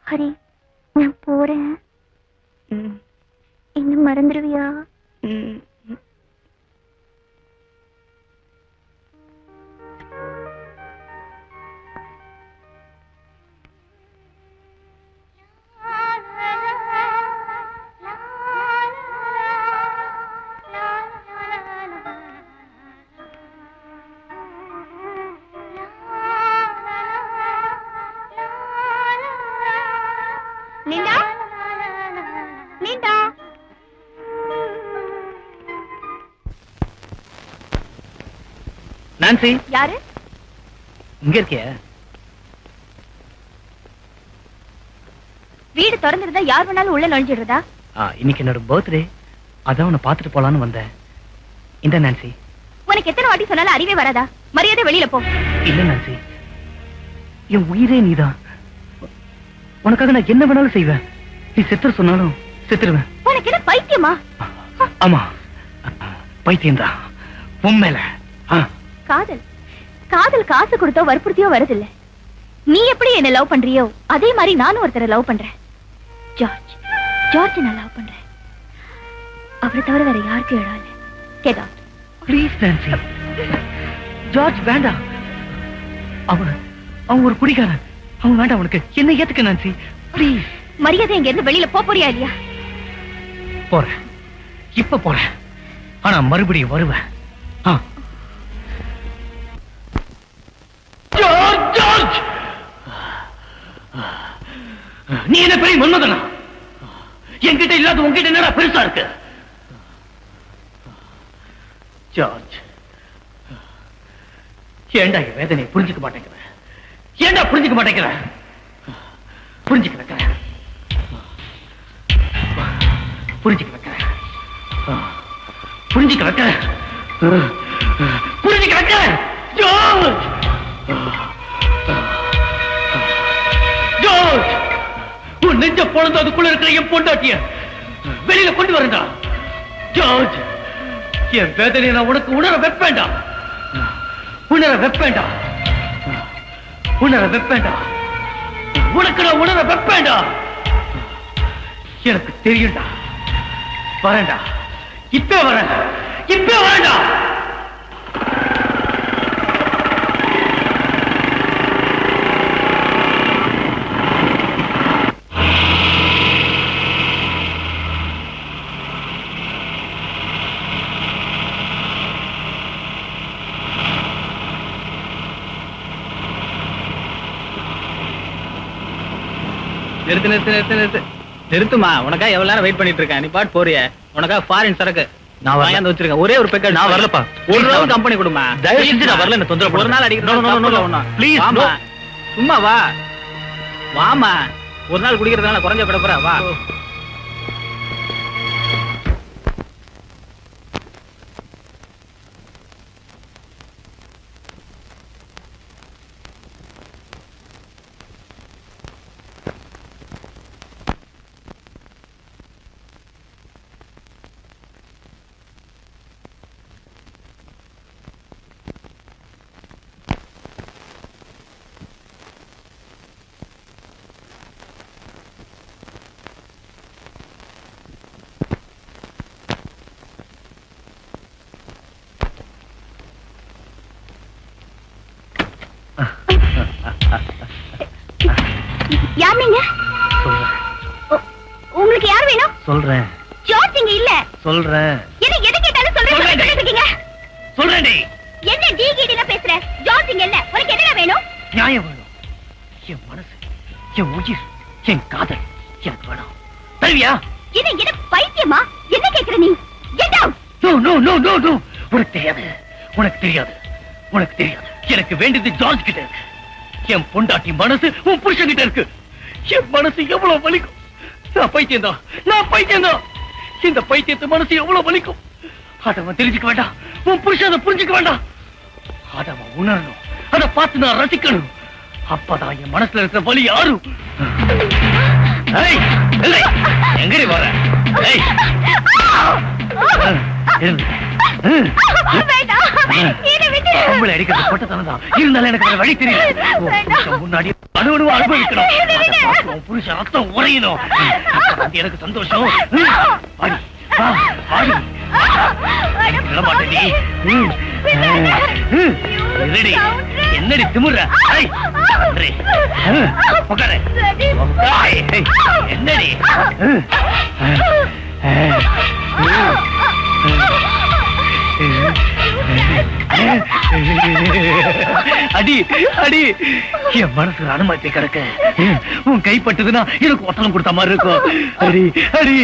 ஹரி, நான் போறேன். இன்னும் மறந்துடுவியா? Linda, Linda. நான்சி, யாரு? இங்க இருக்கிய? வீடு திறந்திருந்தா யார் வேணாலும் உள்ள நுழைஞ்சிடுறதா? இன்னைக்கு என்னோட பர்த்டே, அதான் உன்னை பாத்துட்டு போலான்னு வந்தேன். இந்த நான்சி, உனக்கு எத்தனை வாட்டி சொன்னாலும் அறிவே வராதா? மரியாதை வெளியில போ. இல்ல நான்சி, என் உயிரே நீதான். உனக்காக நான் என்ன வேணாலும் செய்வேன். நீ செத்துற சொன்னாலும் செத்துருவேன். உனக்கு என்ன பைத்தியமா? ஆமா, பைத்தியம்தான் உன் மேல. காதல், காதல் காசு கொடுத்தோ வற்புறுத்தியோ வரதில்லை. நீ எப்படி என்ன லவ் பண்றியோ அதே மாதிரி நானும் ஒருத்தரை லவ் பண்றேன். ஜார்ஜ், ஜார்ஜ் நான் லவ் பண்றேன். அவரை தவிர வேற யாருக்கும் இடம் இல்லை. Get out. Please Nancy, George வேண்டாம். அவன் ஒரு குடிகாரன். அவன் வேண்டாம் உனக்கு. என்ன ஏத்துக்க நான்சி, ப்ளீஸ். மரியாதை இங்க இருந்து வெளியில போறியா இல்லையா? போறேன், இப்ப போறேன். ஆனா மறுபடியும் வருவேன். ஜார்ஜ், நீ என்ன பெரிய மன்மதனா? என்கிட்ட இல்லாத உன்கிட்ட என்னடா பெருசா இருக்கு? ஜார்ஜ், ஏண்டா என் வேதனையை புரிஞ்சுக்க மாட்டேங்கிற? ஏண்டா புரிஞ்சுக்க மாட்டேங்கிற? புரிஞ்சுக்க வைக்கிறேன், புரிஞ்சுக்க வைக்கிறேன், புரிஞ்சுக்க வைக்கிறேன், புரிஞ்சுக்க வைக்கிறேன். ஜார்ஜ், ஜார்ஜ், உன் நெஞ்ச பொழுது அதுக்குள்ள இருக்கிற என் பொண்டாட்டிய வெளியில கொண்டு வரண்டா ஜார்ஜ். என் வேதனை நான் உனக்கு உணர வைப்பேண்டா, உணர வைப்பேண்டா, உணர வைப்பேண்டா, உனக்கு நான் உணர வைப்பேண்டா. எனக்கு தெரியும்டா. வரேன்டா, இப்ப வரேன், இப்ப வரேன்டா. நிறுத்து நிறுத்து நிறுத்து நிறுத்து நிறுத்துமா. உனக்கா எவ்வளவு நேரம் வெயிட் பண்ணிட்டு இருக்கேன். நீ பாட்டு போறிய. உனக்கா ஃபாரின் சரக்கு நான் வாங்கி வச்சிருக்கேன். ஒரே ஒரு பேக்கெட். நான் வரலப்பா. ஒரு நாள் கம்பெனி கொடுமா. தயவு செஞ்சு நான் வரல. என்ன தொந்தரவு. ஒரு நாள் அடிக்கிறேன். ப்ளீஸ் வாமா, சும்மா வா. வாமா, ஒரு நாள் குடிக்கிறதுனால குறைஞ்ச கிடப்புற. வா. யார் நீங்க? உங்களுக்கு யார் வேணும்? சொல்றேன். ஜார்ஜ் இங்க இல்ல. சொல்றேன். என்ன எது கேட்டாலும் சொல்றீங்க. சொல்றேன். என்ன டிகிடில பேசுற? ஜார்ஜ் இங்க இல்ல. உனக்கு என்ன வேணும்? நியாயம் வேணும். என் மனசு, என் உயிர், என் காதல் எனக்கு வேணும். தருவியா? என்ன பைத்தியமா? என்ன கேக்குற நீ? Get out. No no no no no. உனக்கு தெரியாது, உனக்கு தெரியாது, உனக்கு தெரியாது. எனக்கு வேண்டியது ஜார்ஜ் கிட்ட இருக்கு. என் பொண்டாட்டி மனசு உன் புருஷன் கிட்ட இருக்கு. என் மனசு எவ்வளவு வலிக்கும். நான் பைத்தியம் தான், நான் பைத்தியம் தான். இந்த பைத்தியத்து மனசு எவ்வளவு வலிக்கும். அதை அவன் தெரிஞ்சுக்க வேண்டாம். உன் புருஷன் அதை புரிஞ்சுக்க வேண்டாம். அதை அவன் உணரணும். அதை பார்த்து நான் ரசிக்கணும். அப்பதான் என் மனசுல இருக்கிற வலி யாரும். எங்கடி வர? அடிக்கிறது போட்டதான் இருந்தாலும் எனக்கு வேற வழி தெரியல. முன்னாடி அணுவணுவா அனுபவிக்கணும். புருஷன் அர்த்தம் உரையணும். எனக்கு சந்தோஷம். பாடி பாடி விடமாட்டேன். என்னடி திமுற? என்னடி அடி அடி. என் மனசு அனுமதி கிடக்க. உன் கைப்பட்டதுன்னா எனக்கு ஒத்தலம் கொடுத்த மாதிரி இருக்கும். அடி அடி.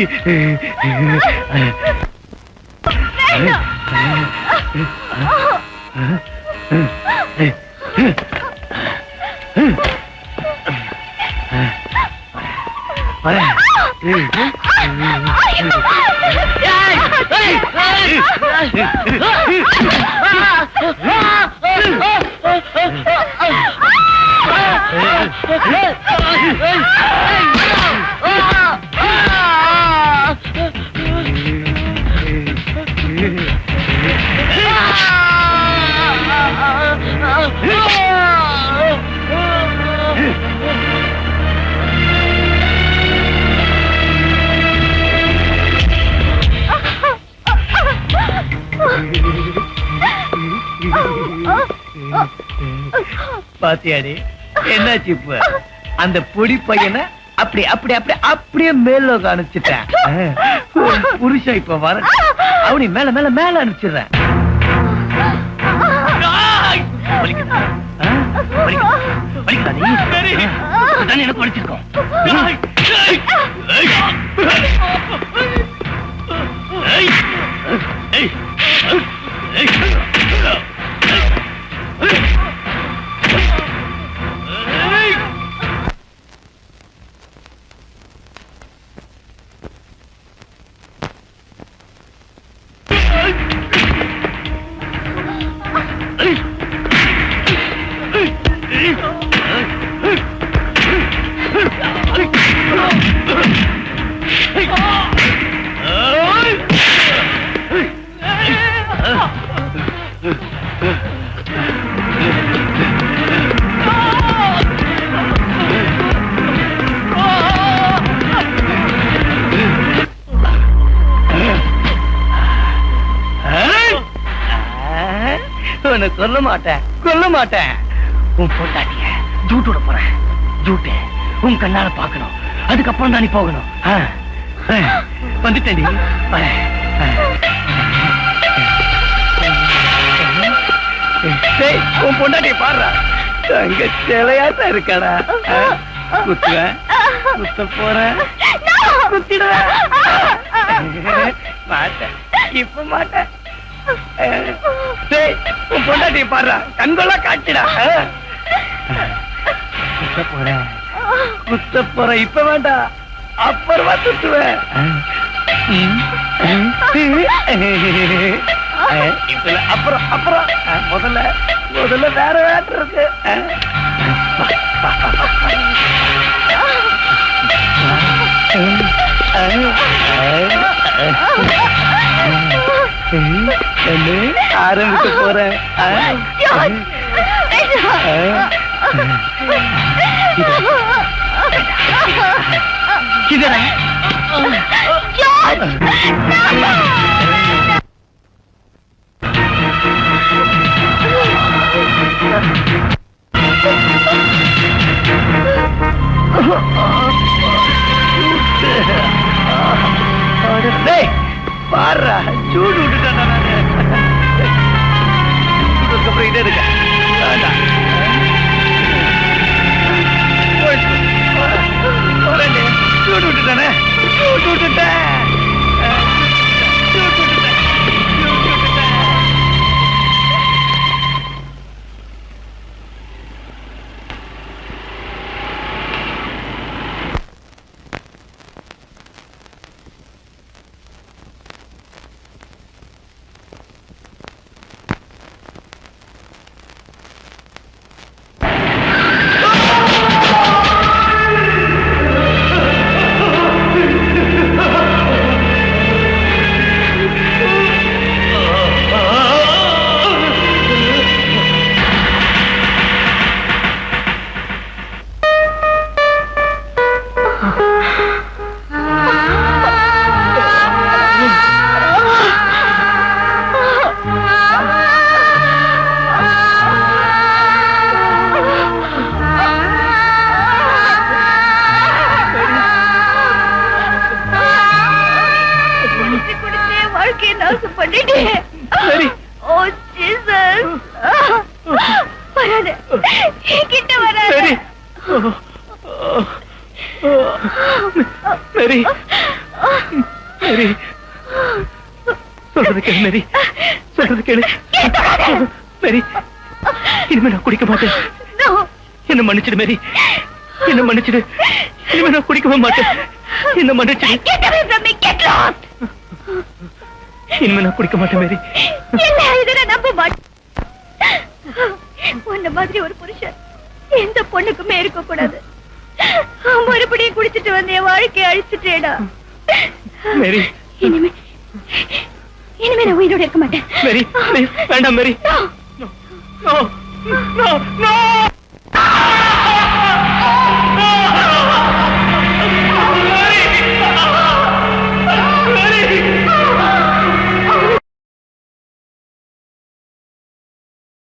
பாத்தியாடி என்னாச்சு? இப்ப அந்த பொடி பையனை அப்படி அப்படி அப்படி அப்படியே மேல அனுப்பிச்சிட்டேன். புருஷன் இப்ப வர அவனி மேல மேல மேல அனுப்பிச்சிடுறேன். எனக்கு வலிச்சிருக்கோம். உன்னை கொல்ல மாட்டேன் கொல்ல மாட்டேன். உன் பொண்டாட்டிய ஜூட்டோட போறேன். ஜூட்டு உன் கண்ணால பாக்கணும். அதுக்கப்புறம் தான் நீ போகணும். வந்துட்டேன். உன் பொண்டாட்டிய பாடுறா. அங்க சிலையாத்தான் இருக்காடா. குத்துவேன், குத்த போறேன், குத்திடுவேன். மாட்டேன், இப்ப மாட்டேன். உன் பொண்டாட்டிய பாடுறா. கண்கொள்ளா காட்சிடா. குத்த போறேன், குத்த போறேன். இப்ப வேண்டாம், அப்புறமா குத்துவேன். இப்ப அப்புறம் அப்புறம் முதல்ல முதல்ல வேற வேட்டர் இருக்கு. ஆரம்பிக்க போறேன். பாடுறா, சூடு விட்டுட்டேன். அதுக்கப்புறம் இதே இருக்க சூடு விட்டுட்டானே. சூடு விட்டுட்டேன். சொல்றது கேளு மேரி, சொல்றது கேளு மேரி. இனிமே நான் குடிக்க மாட்டேன். என்ன மன்னிச்சிடு மேரி, என்ன மன்னிச்சிடு. இனிமே நான் குடிக்கவே மாட்டேன். என்ன மன்னிச்சிடு. இனிமே நான் குடிக்க மாட்டேன் மேரி. நம்ப மாட்டேன். உன்ன மாதிரி ஒரு புருஷன் எந்த பொண்ணுக்குமே இருக்க கூடாது. மறுபடியும் குடிச்சிட்டு வந்து என் வாழ்க்கையை அழிச்சிட்டேடா மேரி. இனிமே நான் உயிரோட இருக்க மாட்டேன். மேரி, வேண்டாம் மேரி. No no no.